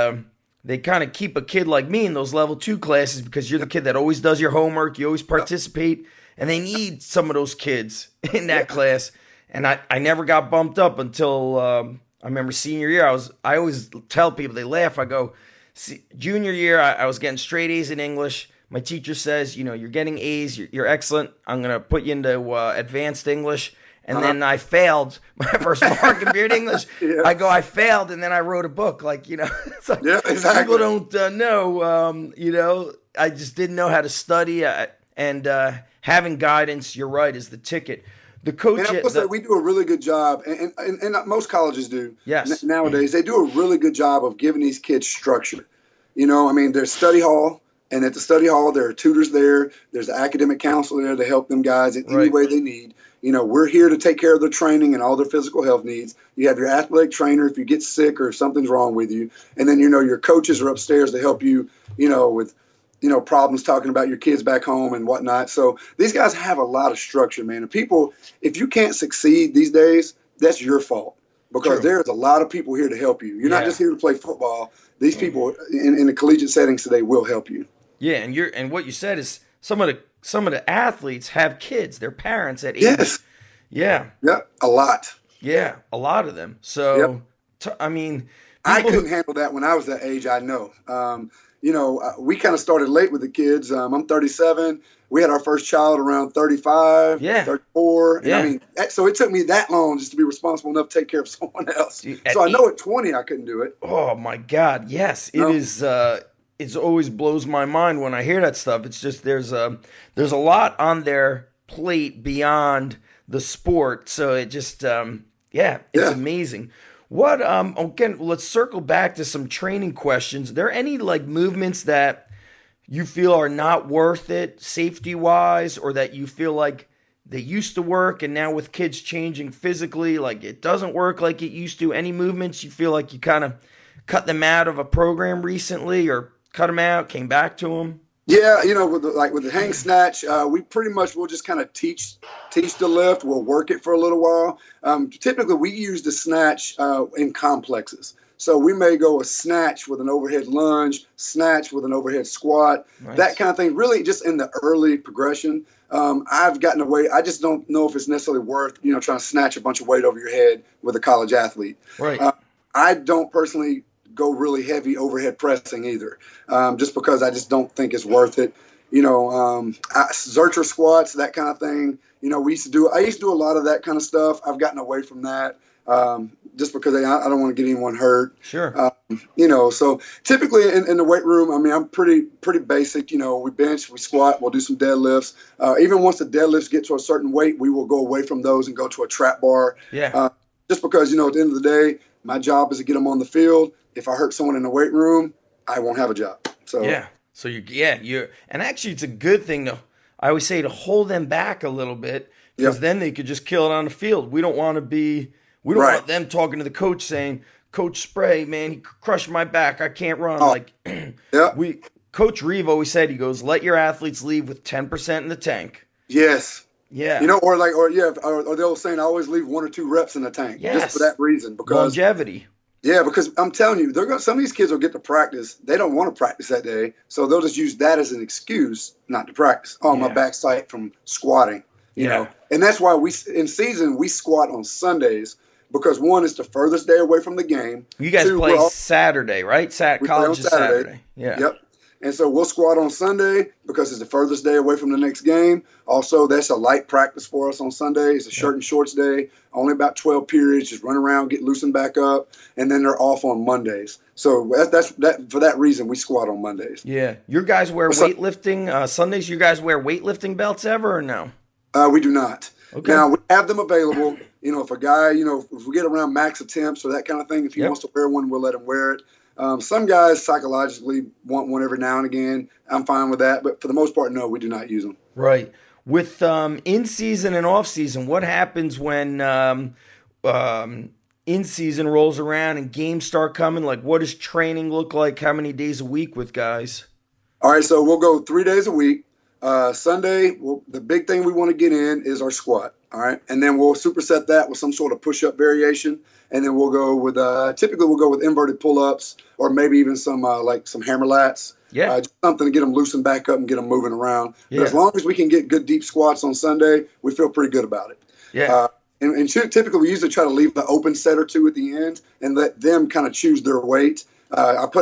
S1: they kind of keep a kid like me in those level 2 classes because you're the kid that always does your homework, you always participate, and they need some of those kids in that class. And I never got bumped up until I remember senior year. I always tell people, they laugh. I go, junior year, I was getting straight A's in English. My teacher says, you're getting A's. You're excellent. I'm going to put you into advanced English. And then I failed my first mark in period English. Yeah. I failed, and then I wrote a book. Like, it's like,
S2: yeah, exactly.
S1: People don't know. I just didn't know how to study. And having guidance, you're right, is the ticket. The coach.
S2: And we do a really good job, and most colleges do.
S1: Yes.
S2: Nowadays, they do a really good job of giving these kids structure. There's study hall, and at the study hall, there are tutors there. There's an academic counselor there to help them guys in any way they need. We're here to take care of their training and all their physical health needs. You have your athletic trainer if you get sick or if something's wrong with you. And then, your coaches are upstairs to help you, with problems talking about your kids back home and whatnot. So these guys have a lot of structure, man. And people, if you can't succeed these days, that's your fault because there's a lot of people here to help you. You're not just here to play football. These people in the collegiate settings today will help you.
S1: Yeah, and what you said is some of the athletes have kids, their parents at age.
S2: Yes.
S1: Yeah.
S2: Yeah, a lot.
S1: Yeah, a lot of them. So,
S2: I couldn't handle that when I was that age, I know. We kind of started late with the kids. I'm 37. We had our first child around 35, 34.
S1: Yeah.
S2: And so it took me that long just to be responsible enough to take care of someone else. So I know at 20 I couldn't do it.
S1: Oh, my God. Yes, it is. It always blows my mind when I hear that stuff. It's just there's a lot on their plate beyond the sport. So it just, yeah, it's
S2: Yeah.
S1: amazing. What, again, let's circle back to some training questions. Are there any like movements that you feel are not worth it safety wise, or that you feel like they used to work and now with kids changing physically, like it doesn't work like it used to? Any movements you feel like you kind of cut them out of a program recently, or cut them out, came back to them?
S2: Yeah, with the hang snatch, we pretty much will just kind of teach the lift. We'll work it for a little while. Typically, we use the snatch in complexes. So we may go a snatch with an overhead lunge, snatch with an overhead squat, that
S1: Nice.
S2: kind of thing. Really, just in the early progression. I've gotten away. I just don't know if it's necessarily worth trying to snatch a bunch of weight over your head with a college athlete.
S1: Right.
S2: I don't personally go really heavy overhead pressing either, just because I just don't think it's worth it. Zercher squats, that kind of thing. I used to do a lot of that kind of stuff. I've gotten away from that, just because I don't want to get anyone hurt.
S1: Sure.
S2: So typically in the weight room, I mean, I'm pretty basic. We bench, we squat, we'll do some deadlifts. Even once the deadlifts get to a certain weight, we will go away from those and go to a trap bar.
S1: Yeah.
S2: Just because, at the end of the day, my job is to get them on the field. If I hurt someone in the weight room, I won't have a job. So
S1: Yeah. So and actually it's a good thing to, I always say, to hold them back a little bit, because
S2: Yep.
S1: then they could just kill it on the field. We don't want
S2: Right.
S1: want them talking to the coach saying, Coach Spray, man, he crushed my back. I can't run.
S2: Oh,
S1: Like,
S2: yeah.
S1: Coach Reeve always said, he goes, let your athletes leave with 10% in the tank.
S2: Yes.
S1: Yeah.
S2: Or the old saying, I always leave 1 or 2 reps in the tank,
S1: Yes.
S2: just for that reason. Because
S1: Longevity.
S2: because I'm telling you, some of these kids will get to practice. They don't want to practice that day, so they'll just use that as an excuse not to practice. Oh, my
S1: Yeah.
S2: back's tight from squatting,
S1: Yeah.
S2: and that's why in season we squat on Sundays, because one is the furthest day away from the game.
S1: You guys
S2: Two,
S1: play Saturday, right?
S2: we play
S1: College
S2: on
S1: is Saturday. Yeah.
S2: Yep. And so we'll squat on Sunday because it's the furthest day away from the next game. Also, that's a light practice for us on Sunday. It's a shirt and shorts day, only about 12 periods, just run around, get loosened back up, and then they're off on Mondays. So that's for that reason we squat on Mondays.
S1: Yeah. Your guys wear
S2: So-
S1: weightlifting Sundays. You guys wear weightlifting belts ever, or no?
S2: We do not.
S1: Okay.
S2: Now, we have them available. If a guy, if we get around max attempts or that kind of thing, if he
S1: Yep.
S2: wants to wear one, we'll let him wear it. Some guys psychologically want one every now and again. I'm fine with that. But for the most part, no, we do not use them.
S1: Right. With in season and off season, what happens when in season rolls around and games start coming? Like, what does training look like? How many days a week with guys?
S2: All right, so we'll go 3 days a week. Sunday, the big thing we want to get in is our squat. All right, and then we'll superset that with some sort of push-up variation, and then we'll go with typically we'll go with inverted pull-ups, or maybe even some like some hammer lats.
S1: Yeah.
S2: Just something to get them loosened back up and get them moving around.
S1: Yeah.
S2: But as long as we can get good deep squats on Sunday, we feel pretty good about it.
S1: Yeah.
S2: And typically we usually try to leave an open set or two at the end and let them kind of choose their weight.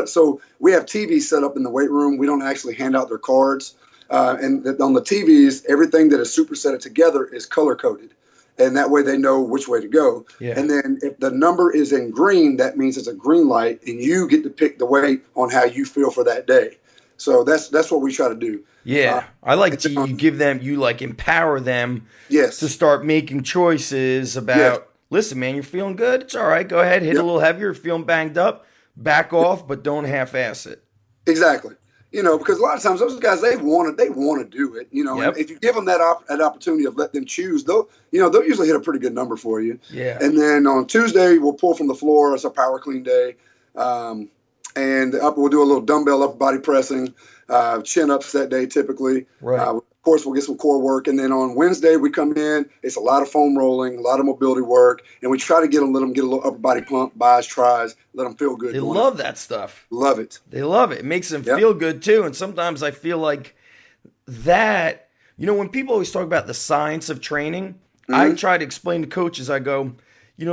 S2: So we have TVs set up in the weight room. We don't actually hand out their cards. And on the TVs, everything that is supersetted together is color coded. And that way they know which way to go.
S1: Yeah.
S2: And then if the number is in green, that means it's a green light, and you get to pick the weight on how you feel for that day. So that's what we try to do.
S1: Yeah. I like you give them, you like empower them
S2: Yes.
S1: to start making choices about,
S2: Yes.
S1: listen, man, you're feeling good. It's all right. Go ahead. Hit a little heavier. You're feeling banged up. Back off, but don't half-ass it.
S2: Exactly. Because a lot of times those guys, they want to do it.
S1: Yep.
S2: And if you give them that opportunity of let them choose, they'll usually hit a pretty good number for you.
S1: Yeah.
S2: And then on Tuesday we'll pull from the floor. It's a power clean day, and we'll do a little dumbbell upper body pressing, chin ups that day typically.
S1: Right.
S2: Of course, we'll get some core work, and then on Wednesday we come in. It's a lot of foam rolling, a lot of mobility work, and we try to let them get a little upper body pump, buys, tries, let them feel good.
S1: They love that stuff.
S2: Love it.
S1: They love it. It makes them
S2: Yep.
S1: feel good too. And sometimes I feel like that, when people always talk about the science of training, I try to explain to coaches, I go,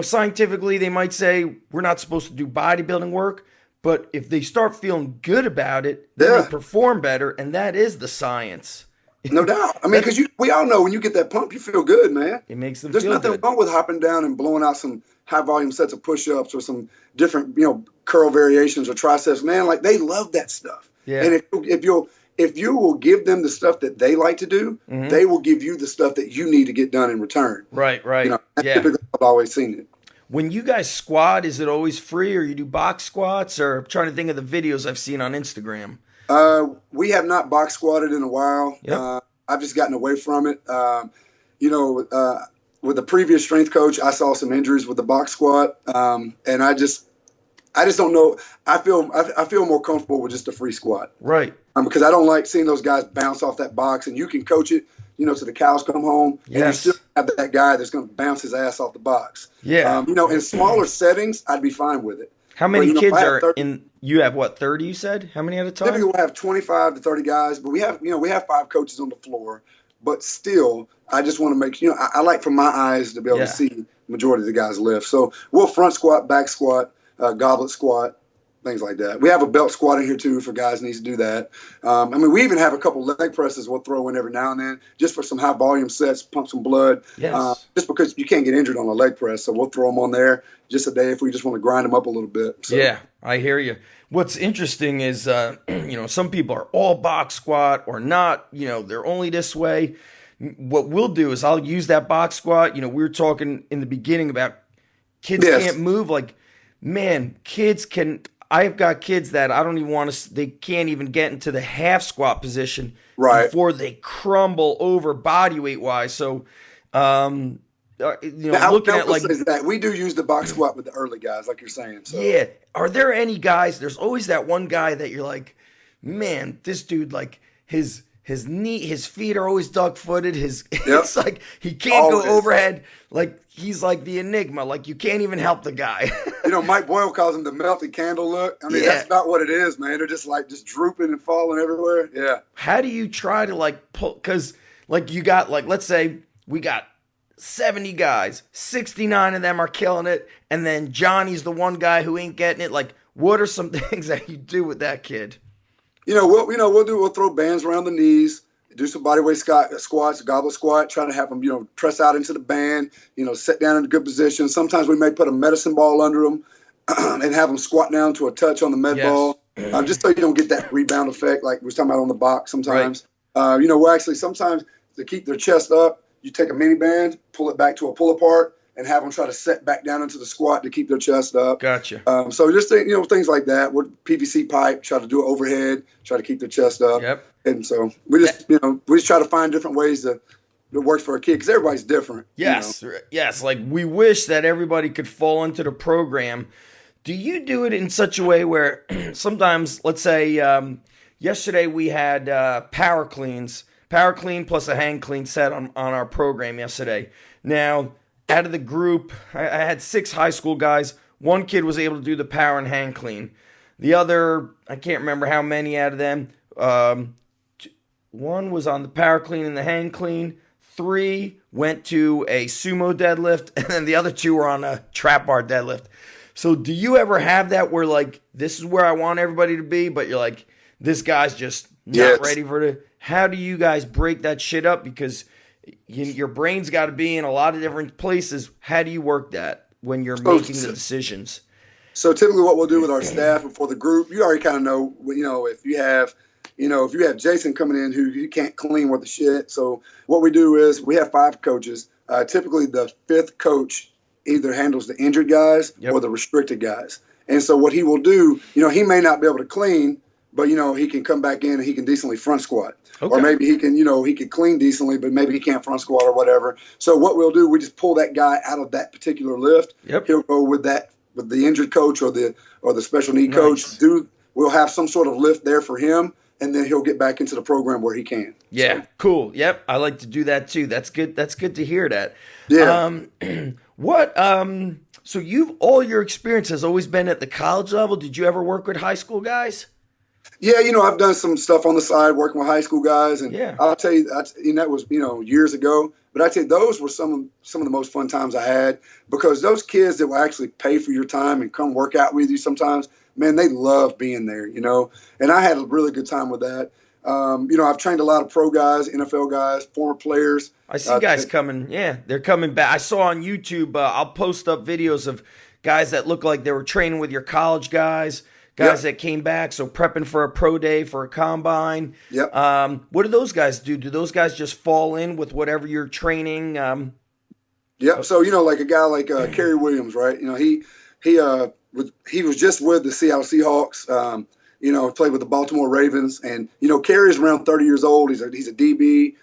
S1: scientifically they might say we're not supposed to do bodybuilding work, but if they start feeling good about it, then
S2: Yeah.
S1: they perform better. And that is the science.
S2: No doubt. I mean, because we all know when you get that pump, you feel good, man.
S1: It makes them
S2: There's
S1: feel
S2: nothing
S1: good.
S2: wrong with hopping down and blowing out some high volume sets of push-ups or some different, curl variations or triceps. Man, like they love that stuff.
S1: Yeah.
S2: And if you will give them the stuff that they like to do, they will give you the stuff that you need to get done in return.
S1: Right, right.
S2: That's
S1: Yeah.
S2: typically how I've always seen it.
S1: When you guys squat, is it always free, or you do box squats? Or I'm trying to think of the videos I've seen on Instagram.
S2: We have not box squatted in a while.
S1: Yep.
S2: I've just gotten away from it. With the previous strength coach, I saw some injuries with the box squat, and I just don't know. I feel more comfortable with just a free squat,
S1: Right.
S2: Because I don't like seeing those guys bounce off that box, and you can coach it, to the cows come home, and you
S1: Yes.
S2: still have that guy that's going to bounce his ass off the box.
S1: Yeah.
S2: In smaller settings, I'd be fine with it.
S1: How many
S2: But,
S1: kids
S2: if I have
S1: are
S2: 30
S1: in? You have what, 30? You said how many at a time?
S2: Typically, we'll have 25 to 30 guys, but we have 5 coaches on the floor. But still, I just want to make I like from my eyes to be able to see the majority of the guys lift. So we'll front squat, back squat, goblet squat, things like that. We have a belt squat in here too for guys who need to do that. We even have a couple leg presses we'll throw in every now and then just for some high volume sets, pump some blood.
S1: Yes.
S2: Just because you can't get injured on a leg press, so we'll throw them on there just a day if we just want to grind them up a little bit. So.
S1: Yeah, I hear you. What's interesting is, some people are all box squat or not. They're only this way. What we'll do is I'll use that box squat. We were talking in the beginning about kids can't move. Like, man, kids can. I've got kids that I don't even want to. They can't even get into the half squat position before they crumble over body weight wise. So, looking at like
S2: that, we do use the box squat with the early guys, like you're saying. So.
S1: Yeah. Are there any guys? There's always that one guy that you're like, man, this dude, like his feet are always duck footed. It's like he can't go overhead. Like he's like the enigma. Like you can't even help the guy.
S2: Mike Boyle calls him the melted candle look. That's about what it is, man. They're just drooping and falling everywhere. Yeah.
S1: How do you try to pull? Because you got let's say we got 70 guys, 69 of them are killing it, and then Johnny's the one guy who ain't getting it. Like, what are some things that you do with that kid?
S2: We'll throw bands around the knees, do some bodyweight squats, goblet squat, try to have them, press out into the band, sit down in a good position. Sometimes we may put a medicine ball under them and have them squat down to a touch on the med ball, just so you don't get that rebound effect like we were talking about on the box sometimes. Right. We'll actually sometimes to keep their chest up, you take a mini band, pull it back to a pull apart, and have them try to set back down into the squat to keep their chest up.
S1: Gotcha.
S2: So just things like that. With PVC pipe, try to do it overhead, try to keep their chest up.
S1: Yep.
S2: And so we just try to find different ways that works for a kid because everybody's different.
S1: Yes, yes. Like we wish that everybody could fall into the program. Do you do it in such a way where sometimes, let's say, yesterday we had power clean plus a hang clean set on our program yesterday. Now, out of the group, I had 6 high school guys. One kid was able to do the power and hang clean. The other, I can't remember how many out of them. One was on the power clean and the hang clean. 3 went to a sumo deadlift, and then the other 2 were on a trap bar deadlift. So do you ever have that where this is where I want everybody to be, but you're like, this guy's just not ready for it? How do you guys break that shit up? Because your brain's got to be in a lot of different places. How do you work that when you're making the decisions?
S2: So typically what we'll do with our staff and for the group, you already kind of know, if you have Jason coming in who you can't clean worth the shit. So what we do is we have 5 coaches. Typically the 5th coach either handles the injured guys or the restricted guys. And so what he will do, he may not be able to clean, but he can come back in and he can decently front squat. Okay. Or maybe he can clean decently, but maybe he can't front squat or whatever. So what we'll do, we just pull that guy out of that particular lift. Yep. He'll go with the injured coach or the special need coach. We'll have some sort of lift there for him, and then he'll get back into the program where he can.
S1: Yeah, so. Cool. Yep, I like to do that too. That's good. That's good to hear that.
S2: Yeah.
S1: So all your experience has always been at the college level. Did you ever work with high school guys?
S2: Yeah, I've done some stuff on the side working with high school guys, and I'll tell you that was years ago. But I tell you, those were some of the most fun times I had because those kids that will actually pay for your time and come work out with you sometimes, man, they love being there, And I had a really good time with that. I've trained a lot of pro guys, NFL guys, former players.
S1: I see guys coming. Yeah, they're coming back. I saw on YouTube. I'll post up videos of guys that look like they were training with your college guys guys that came back, so prepping for a pro day, for a combine.
S2: Yep.
S1: What do those guys do? Do those guys just fall in with whatever you're training?
S2: Yep. So like a guy like Kerry Williams, right? He was just with the Seattle Seahawks. Played with the Baltimore Ravens, and Kerry's around 30 years old. He's a DB.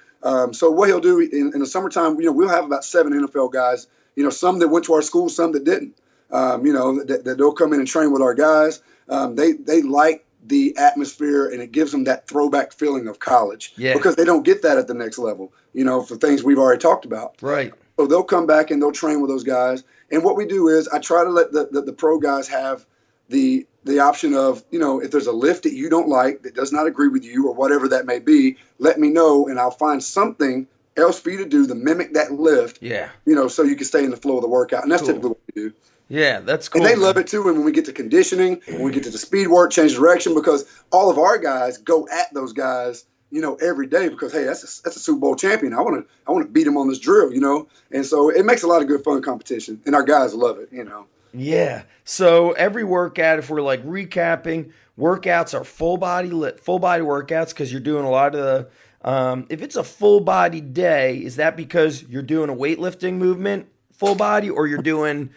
S2: So what he'll do in the summertime, we'll have about 7 NFL guys. Some that went to our school, some that didn't. That they'll come in and train with our guys. They like the atmosphere, and it gives them that throwback feeling of college.
S1: Yeah.
S2: Because they don't get that at the next level. For things we've already talked about.
S1: Right.
S2: So they'll come back and they'll train with those guys. And what we do is I try to let the pro guys have the option of, if there's a lift that you don't like, that does not agree with you or whatever that may be, let me know and I'll find something else for you to do to mimic that lift.
S1: Yeah.
S2: So you can stay in the flow of the workout. And that's typically what we do.
S1: Yeah, that's cool.
S2: And they love it too. And when we get to conditioning, when we get to the speed work, change direction, because all of our guys go at those guys, every day, because hey, that's a Super Bowl champion. I want to beat him on this drill, And so it makes a lot of good fun competition, and our guys love it,
S1: Yeah. So every workout, if we're like recapping, workouts are full body workouts, because you're doing a lot of the. If it's a full body day, is that because you're doing a weightlifting movement full body, or you're doing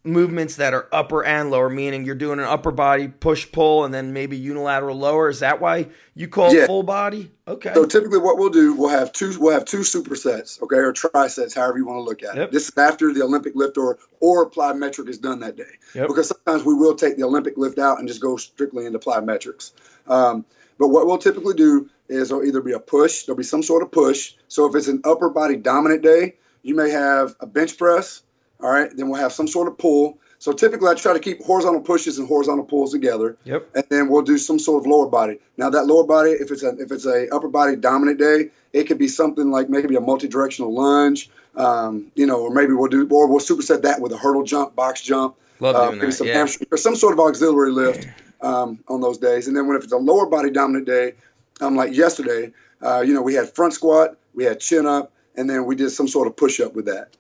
S1: movements that are upper and lower, meaning you're doing an upper body push pull and then maybe unilateral lower? Is that why you call it full body? Okay.
S2: So typically what we'll do, we'll have two supersets, okay, or trisets, however you want to look at it. This is after the Olympic lift or plyometric is done that day. Because sometimes we will take the Olympic lift out and just go strictly into plyometrics. But what we'll typically do is there'll either be a push, there'll be some sort of push. So if it's an upper body dominant day, you may have a bench press. All right, then we'll have some sort of pull. So typically I try to keep horizontal pushes and horizontal pulls together. And then we'll do some sort of lower body. Now that lower body, if it's a upper body dominant day, it could be something like maybe a multi-directional lunge, or maybe we'll superset that with a hurdle jump, box jump.
S1: Love doing that,
S2: hamstring, or some sort of auxiliary lift on those days. And then if it's a lower body dominant day, like yesterday, we had front squat, we had chin up, and then we did some sort of push up with that.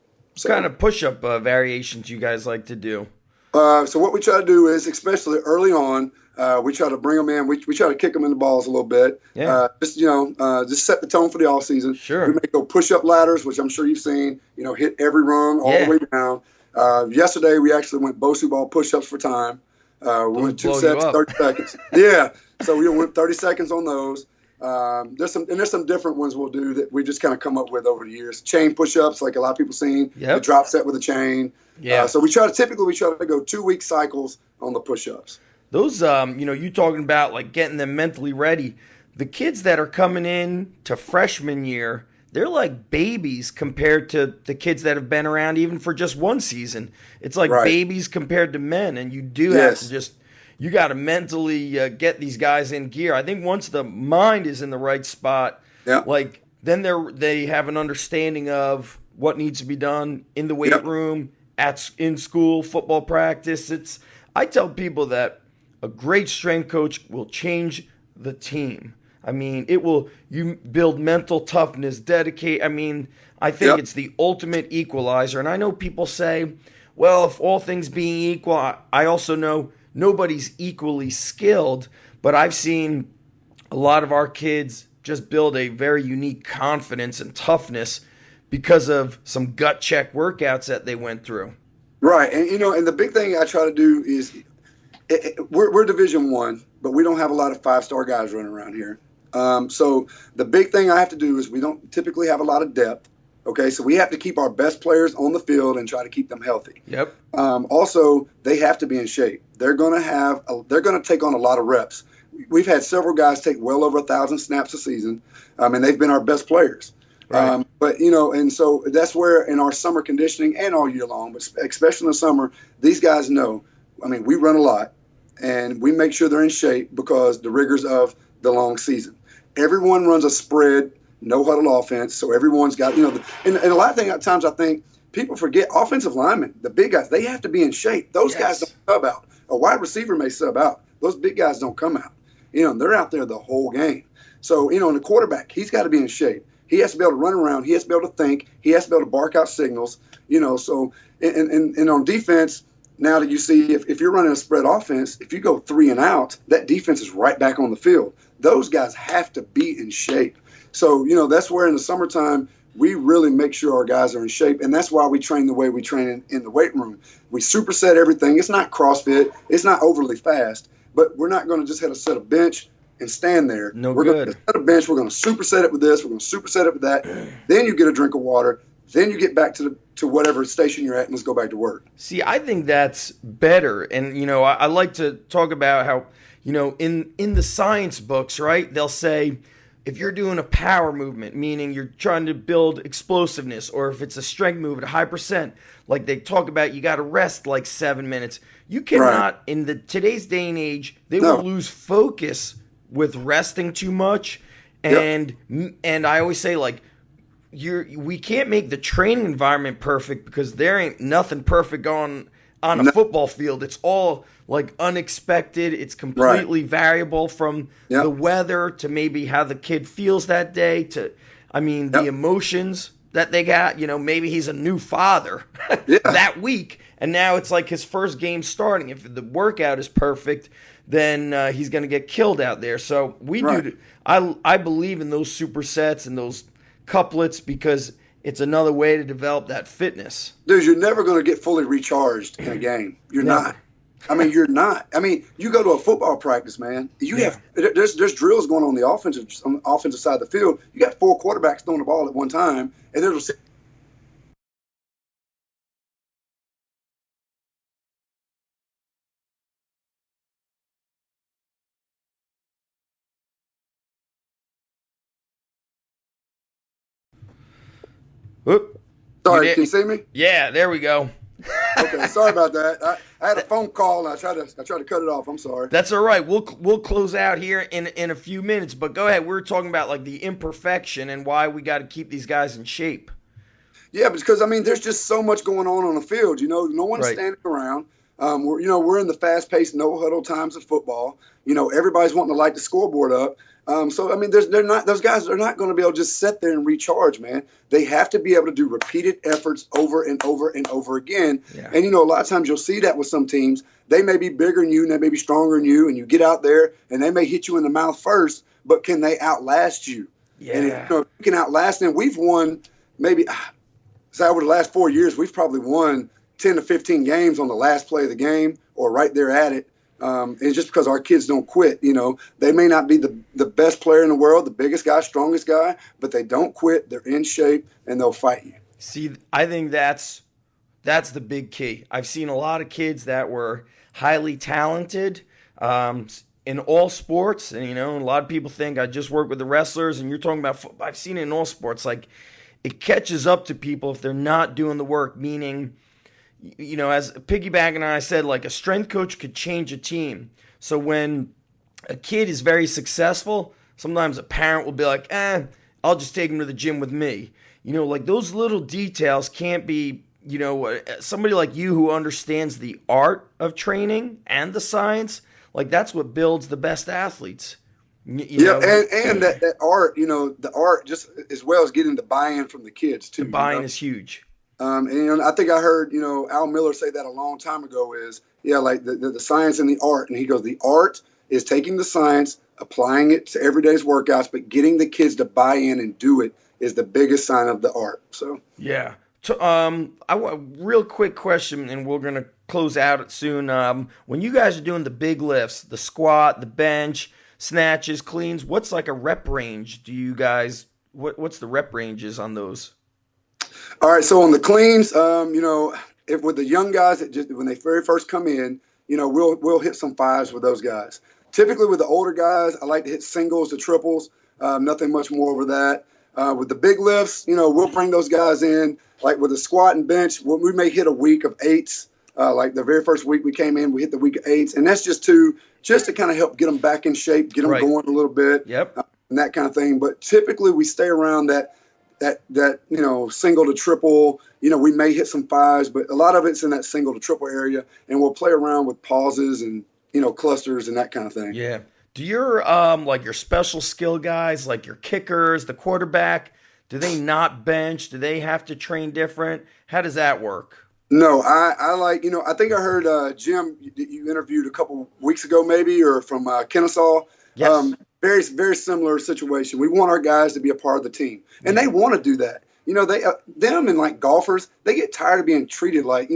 S1: What kind of push-up variations you guys like to do?
S2: So what we try to do is, especially early on, we try to bring them in. We try to kick them in the balls a little bit. Just set the tone for the off season.
S1: Sure.
S2: We may go push-up ladders, which I'm sure you've seen. Hit every rung all the way down. Yesterday we actually went Bosu ball push-ups for time. We went 2 sets, 30 seconds. So we went 30 seconds on those. There's some different ones we'll do that we just kind of come up with over the years. Chain push-ups, like a lot of people seen. The drop set with a chain. So we try to go 2-week cycles on the push-ups.
S1: Those, you talking about like getting them mentally ready. The kids that are coming in to freshman year, they're like babies compared to the kids that have been around even for just one season. It's like babies compared to men, and you do have to you got to mentally get these guys in gear. I think once the mind is in the right spot, then they have an understanding of what needs to be done in the weight room, in school, football practice. I tell people that a great strength coach will change the team. I mean, you build mental toughness, dedicate. I mean, I think it's the ultimate equalizer. And I know people say, well, if all things being equal, I also know nobody's equally skilled, but I've seen a lot of our kids just build a very unique confidence and toughness because of some gut check workouts that they went through.
S2: Right. And, and the big thing I try to do is we're Division I, but we don't have a lot of 5-star guys running around here. So the big thing I have to do is we don't typically have a lot of depth. Okay, so we have to keep our best players on the field and try to keep them healthy. Also, they have to be in shape. They're going to take on a lot of reps. We've had several guys take well over 1,000 snaps a season, and they've been our best players. But and so that's where in our summer conditioning and all year long, but especially in the summer, these guys know. I mean, we run a lot, and we make sure they're in shape because the rigors of the long season. Everyone runs a spread, no huddle offense, so everyone's got, and a lot of times I think people forget offensive linemen, the big guys, they have to be in shape. Those guys don't sub out. A wide receiver may sub out. Those big guys don't come out. They're out there the whole game. So, and the quarterback, he's got to be in shape. He has to be able to run around. He has to be able to think. He has to be able to bark out signals, So, and on defense, Now that you see, if you're running a spread offense, if you go 3 and out, that defense is right back on the field. Those guys have to be in shape. So, that's where in the summertime, we really make sure our guys are in shape. And that's why we train the way we train in the weight room. We superset everything. It's not CrossFit. It's not overly fast, but we're not going to just hit a set of bench and stand there.
S1: No
S2: We're going to
S1: good.
S2: set a bench. We're going to superset it with this. We're going to superset it with that. Then you get a drink of water. Then you get back to whatever station you're at and let's go back to work.
S1: See, I think that's better. And, I like to talk about how, in the science books, right, they'll say if you're doing a power movement, meaning you're trying to build explosiveness, or if it's a strength move at a high percent, like they talk about, you got to rest like 7 minutes. You cannot,
S2: Right.
S1: in today's day and age, they
S2: No.
S1: will lose focus with resting too much.
S2: Yep.
S1: And I always say, like, we can't make the training environment perfect because there ain't nothing perfect on a
S2: No.
S1: football field. It's all like unexpected. It's
S2: Right.
S1: completely variable from
S2: Yep.
S1: the weather to maybe how the kid feels that day to, I mean, the
S2: Yep.
S1: emotions that they got. Maybe he's a new father
S2: Yeah.
S1: that week, and now it's like his first game starting. If the workout is perfect, then he's going to get killed out there. So we
S2: Right.
S1: do. I believe in those supersets and those couplets because it's another way to develop that fitness.
S2: Dude, you're never going to get fully recharged in a game. You're
S1: Never.
S2: not. I mean, you're not. I mean, you go to a football practice, man.
S1: Yeah.
S2: There's drills going on the offensive side of the field. You got 4 quarterbacks throwing the ball at one time, and there's
S1: Oop.
S2: sorry.
S1: did-
S2: Can you see me?
S1: Yeah, there we go.
S2: Okay, sorry about that. I had a phone call and I tried to cut it off. I'm sorry.
S1: That's all right. We'll close out here in a few minutes. But go ahead. We're talking about like the imperfection and why we got to keep these guys in shape.
S2: Yeah, because I mean, there's just so much going on the field. No one's
S1: Right.
S2: standing around. We're in the fast-paced, no-huddle times of football. Everybody's wanting to light the scoreboard up. So I mean, those guys are not going to be able to just sit there and recharge, man. They have to be able to do repeated efforts over and over and over again.
S1: Yeah.
S2: And a lot of times you'll see that with some teams. They may be bigger than you, and they may be stronger than you, and you get out there and they may hit you in the mouth first, but can they outlast you? And if,
S1: Yeah.
S2: if you can outlast them, we've won maybe. So over the last 4 years, we've probably won 10 to 15 games on the last play of the game or right there at it. It's just because our kids don't quit. They may not be the best player in the world, the biggest guy, strongest guy, but they don't quit. They're in shape and they'll fight you.
S1: See, I think that's the big key. I've seen a lot of kids that were highly talented in all sports, and a lot of people think I just work with the wrestlers, and you're talking about football. I've seen it in all sports. Like it catches up to people if they're not doing the work. Meaning, as piggybacking on I said, like a strength coach could change a team. So when a kid is very successful, sometimes a parent will be like, I'll just take him to the gym with me. Like those little details can't be, somebody like you who understands the art of training and the science, like that's what builds the best athletes.
S2: Yeah, and that art, the art just as well as getting the buy-in from the kids too.
S1: The buy-in is huge.
S2: And I think I heard, Al Miller say that a long time ago like the science and the art. And he goes, the art is taking the science, applying it to everyday's workouts, but getting the kids to buy in and do it is the biggest sign of the art. So,
S1: yeah. Real quick question, and we're going to close out it soon. When you guys are doing the big lifts, the squat, the bench, snatches, cleans, what's like a rep range? Do you guys, what's the rep ranges on those?
S2: all right. So on the cleans, if with the young guys that just when they very first come in, we'll hit some fives with those guys. Typically with the older guys, I like to hit singles to triples. Nothing much more over that. With the big lifts, we'll bring those guys in. Like with the squat and bench, we may hit a week of eights. Like the very first week we came in, we hit the week of eights, and that's just to kind of help get them back in shape, get them
S1: Right.
S2: going a little bit,
S1: Yep.
S2: and that kind of thing. But typically we stay around that single to triple. We may hit some fives, but a lot of it's in that single to triple area, and we'll play around with pauses and clusters and that kind of thing.
S1: Yeah. Do your like your special skill guys, like your kickers, the quarterback, do they not bench? Do they have to train different? How does that work?
S2: No, I like, I think I heard Jim that you interviewed a couple weeks ago, maybe, or from Kennesaw.
S1: Yes.
S2: Very, very similar situation. We want our guys to be a part of the team, and
S1: Yeah.
S2: they want to do that. They them and like golfers, they get tired of being treated like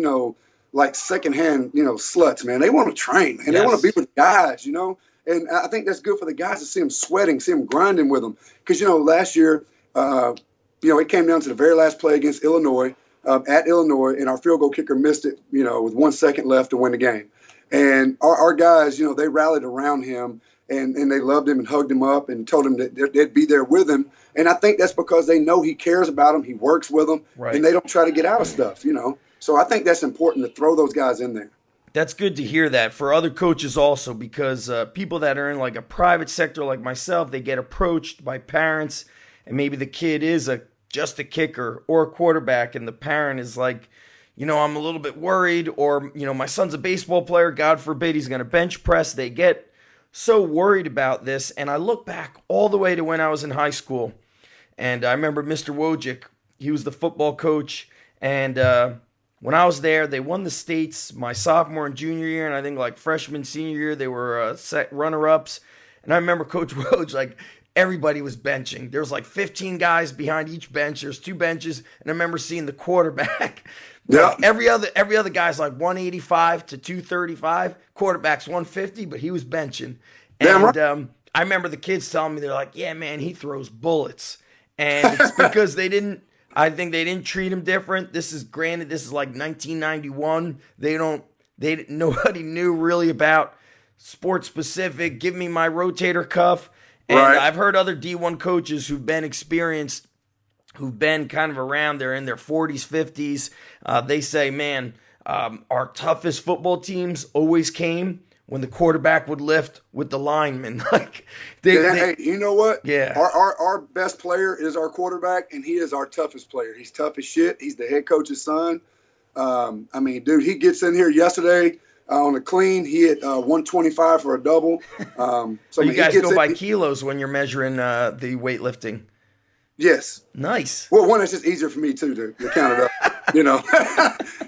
S2: like secondhand sluts, man. They want to train and they want to be
S1: Yes.
S2: with guys, And I think that's good for the guys to see them sweating, see them grinding with them. Because last year, it came down to the very last play against Illinois. At Illinois, and our field goal kicker missed it, with 1 second left to win the game. And our guys, they rallied around him and they loved him and hugged him up and told him that they'd be there with him. And I think that's because they know he cares about them, he works with them,
S1: Right.
S2: and they don't try to get out of stuff, So I think that's important to throw those guys in there.
S1: That's good to hear that for other coaches also, because people that are in like a private sector like myself, they get approached by parents, and maybe the kid is just a kicker or a quarterback, and the parent is like, I'm a little bit worried, or my son's a baseball player, God forbid he's going to bench press. They get so worried about this, and I look back all the way to when I was in high school, and I remember Mr. Wojcik. He was the football coach, and when I was there, they won the states my sophomore and junior year, and I think like freshman, senior year, they were set runner-ups. And I remember Coach Woj, like, everybody was benching. There was like 15 guys behind each bench. There's 2 benches, and I remember seeing the quarterback.
S2: Yeah.
S1: Like every other guy's like 185 to 235. Quarterback's 150, but he was benching.
S2: Damn
S1: And
S2: right.
S1: I remember the kids telling me, they're like, "Yeah, man, he throws bullets," and it's because they didn't. I think they didn't treat him different. This is like 1991. Nobody knew really about sports specific. Give me my rotator cuff. And
S2: Right.
S1: I've heard other D1 coaches who've been experienced, who've been kind of around, they're in their 40s, 50s. They say, man, our toughest football teams always came when the quarterback would lift with the linemen. Like
S2: Hey, you know what?
S1: Yeah.
S2: Our best player is our quarterback, and he is our toughest player. He's tough as shit. He's the head coach's son. I mean, dude, he gets in here yesterday on a clean. He hit 125 for a double. So
S1: you guys go by kilos when you're measuring the weightlifting.
S2: Yes.
S1: Nice.
S2: Well, one, it's just easier for me too to count it up,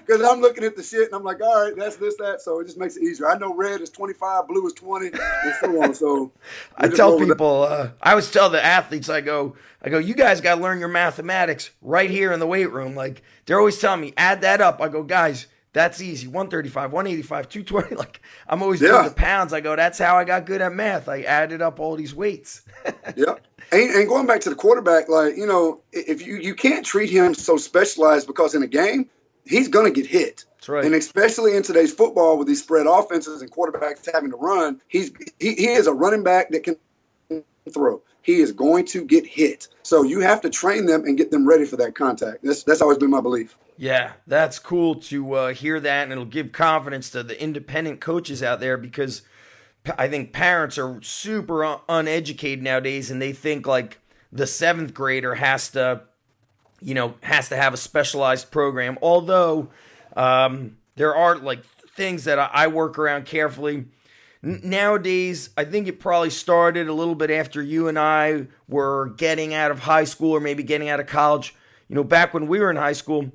S2: because I'm looking at the shit and I'm like, all right, that's this, that. So it just makes it easier. I know red is 25, blue is 20, and so on. So
S1: I tell people, I always tell the athletes, I go, you guys got to learn your mathematics right here in the weight room. Like, they're always telling me, add that up. I go, guys, that's easy. 135, 185, 220. Like, I'm always doing the pounds. I go, that's how I got good at math. I added up all these weights.
S2: Yeah. And going back to the quarterback, like, if you can't treat him so specialized, because in a game, he's going to get hit.
S1: That's right.
S2: And especially in today's football with these spread offenses and quarterbacks having to run, he is a running back that can throw. He is going to get hit. So you have to train them and get them ready for that contact. That's always been my belief.
S1: Yeah, that's cool to hear that, and it'll give confidence to the independent coaches out there, because I think parents are super uneducated nowadays, and they think like the 7th grader has to have a specialized program. Although there are like things that I work around carefully. Nowadays, I think it probably started a little bit after you and I were getting out of high school, or maybe getting out of college. Back when we were in high school,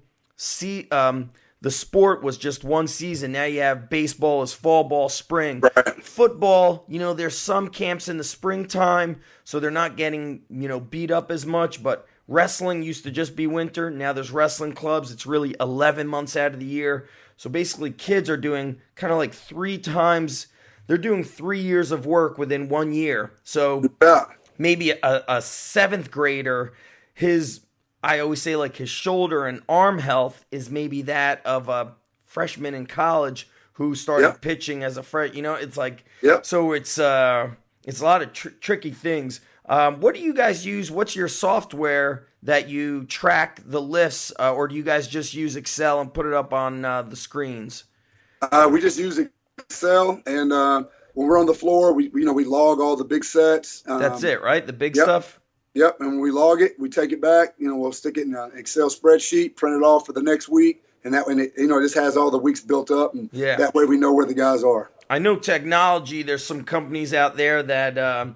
S1: the sport was just one season. Now you have baseball as fall ball, spring.
S2: Right.
S1: Football, there's some camps in the springtime, so they're not getting, beat up as much. But wrestling used to just be winter. Now there's wrestling clubs. It's really 11 months out of the year. So basically kids are doing kind of like 3 times. They're doing 3 years of work within 1 year. So maybe a 7th grader, I always say like his shoulder and arm health is maybe that of a freshman in college who started pitching as a freshman. It's like, so it's a lot of tricky things. What do you guys use? What's your software that you track the lifts, or do you guys just use Excel and put it up on the screens?
S2: We just use Excel, and when we're on the floor, we log all the big sets.
S1: That's it, right? The big stuff?
S2: Yep, and when we log it, we take it back. We'll stick it in an Excel spreadsheet, print it off for the next week, and that way, it just has all the weeks built up, and that way we know where the guys are.
S1: I know technology. There's some companies out there that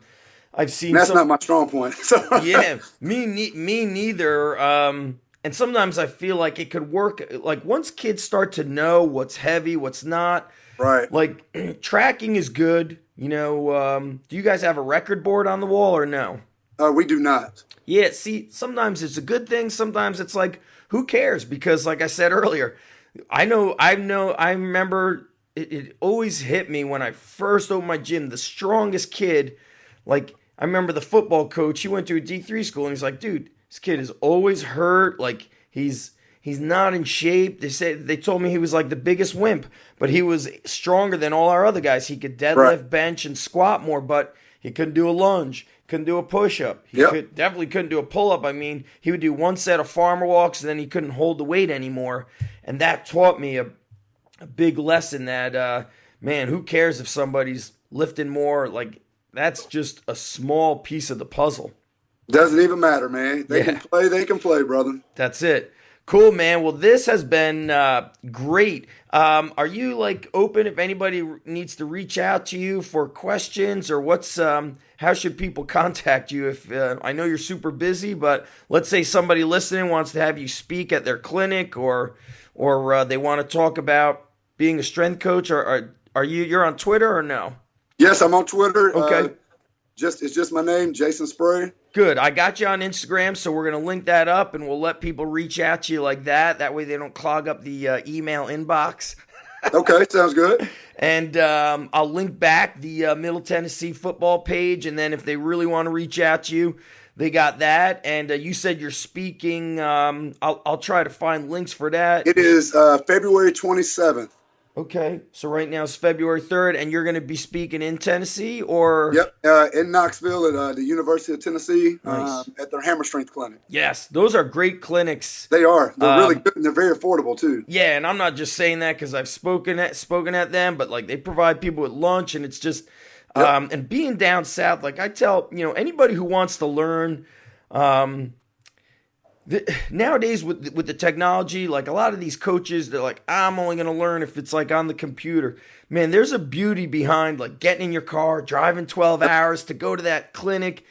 S1: I've seen.
S2: And that's not my strong point. So.
S1: Yeah, me neither. and sometimes I feel like it could work. Like once kids start to know what's heavy, what's not,
S2: Right.
S1: like tracking is good. Do you guys have a record board on the wall or no?
S2: We do not.
S1: Yeah, see, sometimes it's a good thing. Sometimes it's like, who cares? Because, like I said earlier, I remember it always hit me when I first opened my gym. The strongest kid, like, I remember the football coach, he went to a D3 school, and he's like, dude, this kid is always hurt. Like, he's not in shape. They told me he was like the biggest wimp, but he was stronger than all our other guys. He could deadlift,
S2: Right.
S1: bench, and squat more, but he couldn't do a lunge. Couldn't do a push-up. He
S2: Yep.
S1: definitely couldn't do a pull-up. I mean, he would do one set of farmer walks, and then he couldn't hold the weight anymore. And that taught me a big lesson that, man, who cares if somebody's lifting more? Like, that's just a small piece of the puzzle.
S2: Doesn't even matter, man. They
S1: Yeah.
S2: can play. They can play, brother.
S1: That's it. Cool, man. Well, this has been great. Are you like open if anybody needs to reach out to you for questions, or how should people contact you? If I know you're super busy, but let's say somebody listening wants to have you speak at their clinic, or they want to talk about being a strength coach, or you're on Twitter or no?
S2: Yes, I'm on Twitter.
S1: Okay.
S2: It's just my name, Jason Spray.
S1: Good. I got you on Instagram, so we're going to link that up, and we'll let people reach out to you like that. That way they don't clog up the email inbox.
S2: Okay, sounds good.
S1: And I'll link back the Middle Tennessee football page, and then if they really want to reach out to you, they got that. And you said you're speaking. I'll try to find links for that.
S2: It is February 27th.
S1: Okay, so right now it's February 3rd, and you're going to be speaking in Tennessee, or?
S2: Yep, in Knoxville at the University of Tennessee.
S1: Nice.
S2: At their Hammer Strength Clinic.
S1: Yes, those are great clinics.
S2: They are. They're really good, and they're very affordable too.
S1: Yeah, and I'm not just saying that because I've spoken at them, but like they provide people with lunch, and it's just and being down south, like I tell anybody who wants to learn. Nowadays with the technology, like a lot of these coaches, they're like, I'm only going to learn if it's like on the computer. Man, there's a beauty behind like getting in your car, driving 12 hours to go to that clinic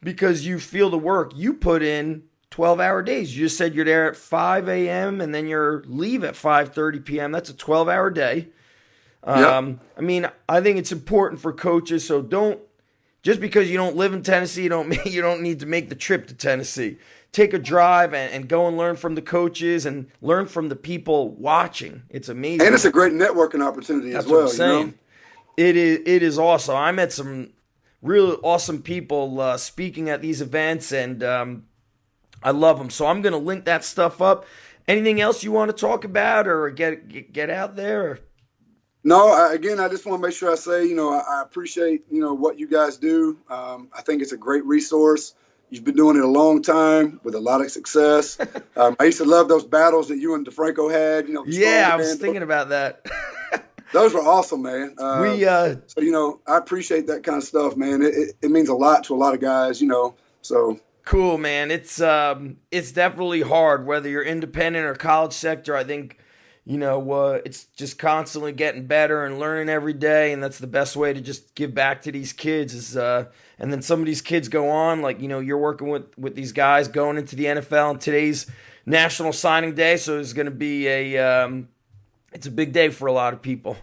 S1: because you feel the work. You put in 12-hour days. You just said you're there at 5 a.m. and then you're leave at 5:30 p.m. That's a 12-hour day. I mean, I think it's important for coaches, so just because you don't live in Tennessee, you don't need to make the trip to Tennessee. Take a drive and go and learn from the coaches and learn from the people watching. It's amazing.
S2: And it's a great networking opportunity
S1: That's
S2: as well.
S1: what I'm saying. It is awesome. I met some really awesome people speaking at these events, and I love them. So I'm going to link that stuff up. Anything else you want to talk about or get out there?
S2: No, I just want to make sure I say, I appreciate, what you guys do. I think it's a great resource. You've been doing it a long time with a lot of success. I used to love those battles that you and DeFranco had.
S1: Yeah, I was thinking about that.
S2: Those were awesome, man. So I appreciate that kind of stuff, man. It means a lot to a lot of guys, So
S1: cool, man. It's definitely hard whether you're independent or college sector. I think it's just constantly getting better and learning every day, and that's the best way to just give back to these kids is and then some of these kids go on, like, you're working with these guys going into the NFL, and today's National Signing Day, so it's going to be it's a big day for a lot of people.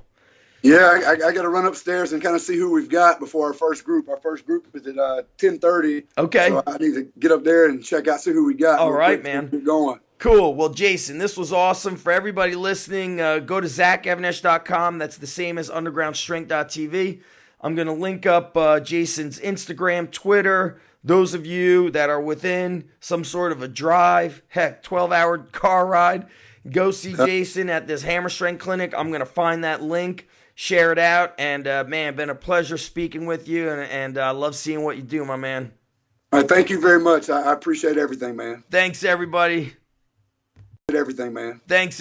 S2: Yeah, I got to run upstairs and kind of see who we've got before our first group. Our first group is at 10:30.
S1: Okay.
S2: So I need to get up there and check out, see who we got.
S1: All right, man.
S2: Keep going.
S1: Cool. Well, Jason, this was awesome. For everybody listening, go to ZachEvanesh.com. That's the same as undergroundstrength.tv. I'm going to link up Jason's Instagram, Twitter. Those of you that are within some sort of a drive, heck, 12-hour car ride, go see Jason at this Hammer Strength Clinic. I'm going to find that link, share it out, and man, been a pleasure speaking with you, and I love seeing what you do, my man.
S2: All right, thank you very much. I appreciate everything, man.
S1: Thanks, everybody.
S2: Everything, man.
S1: Thanks.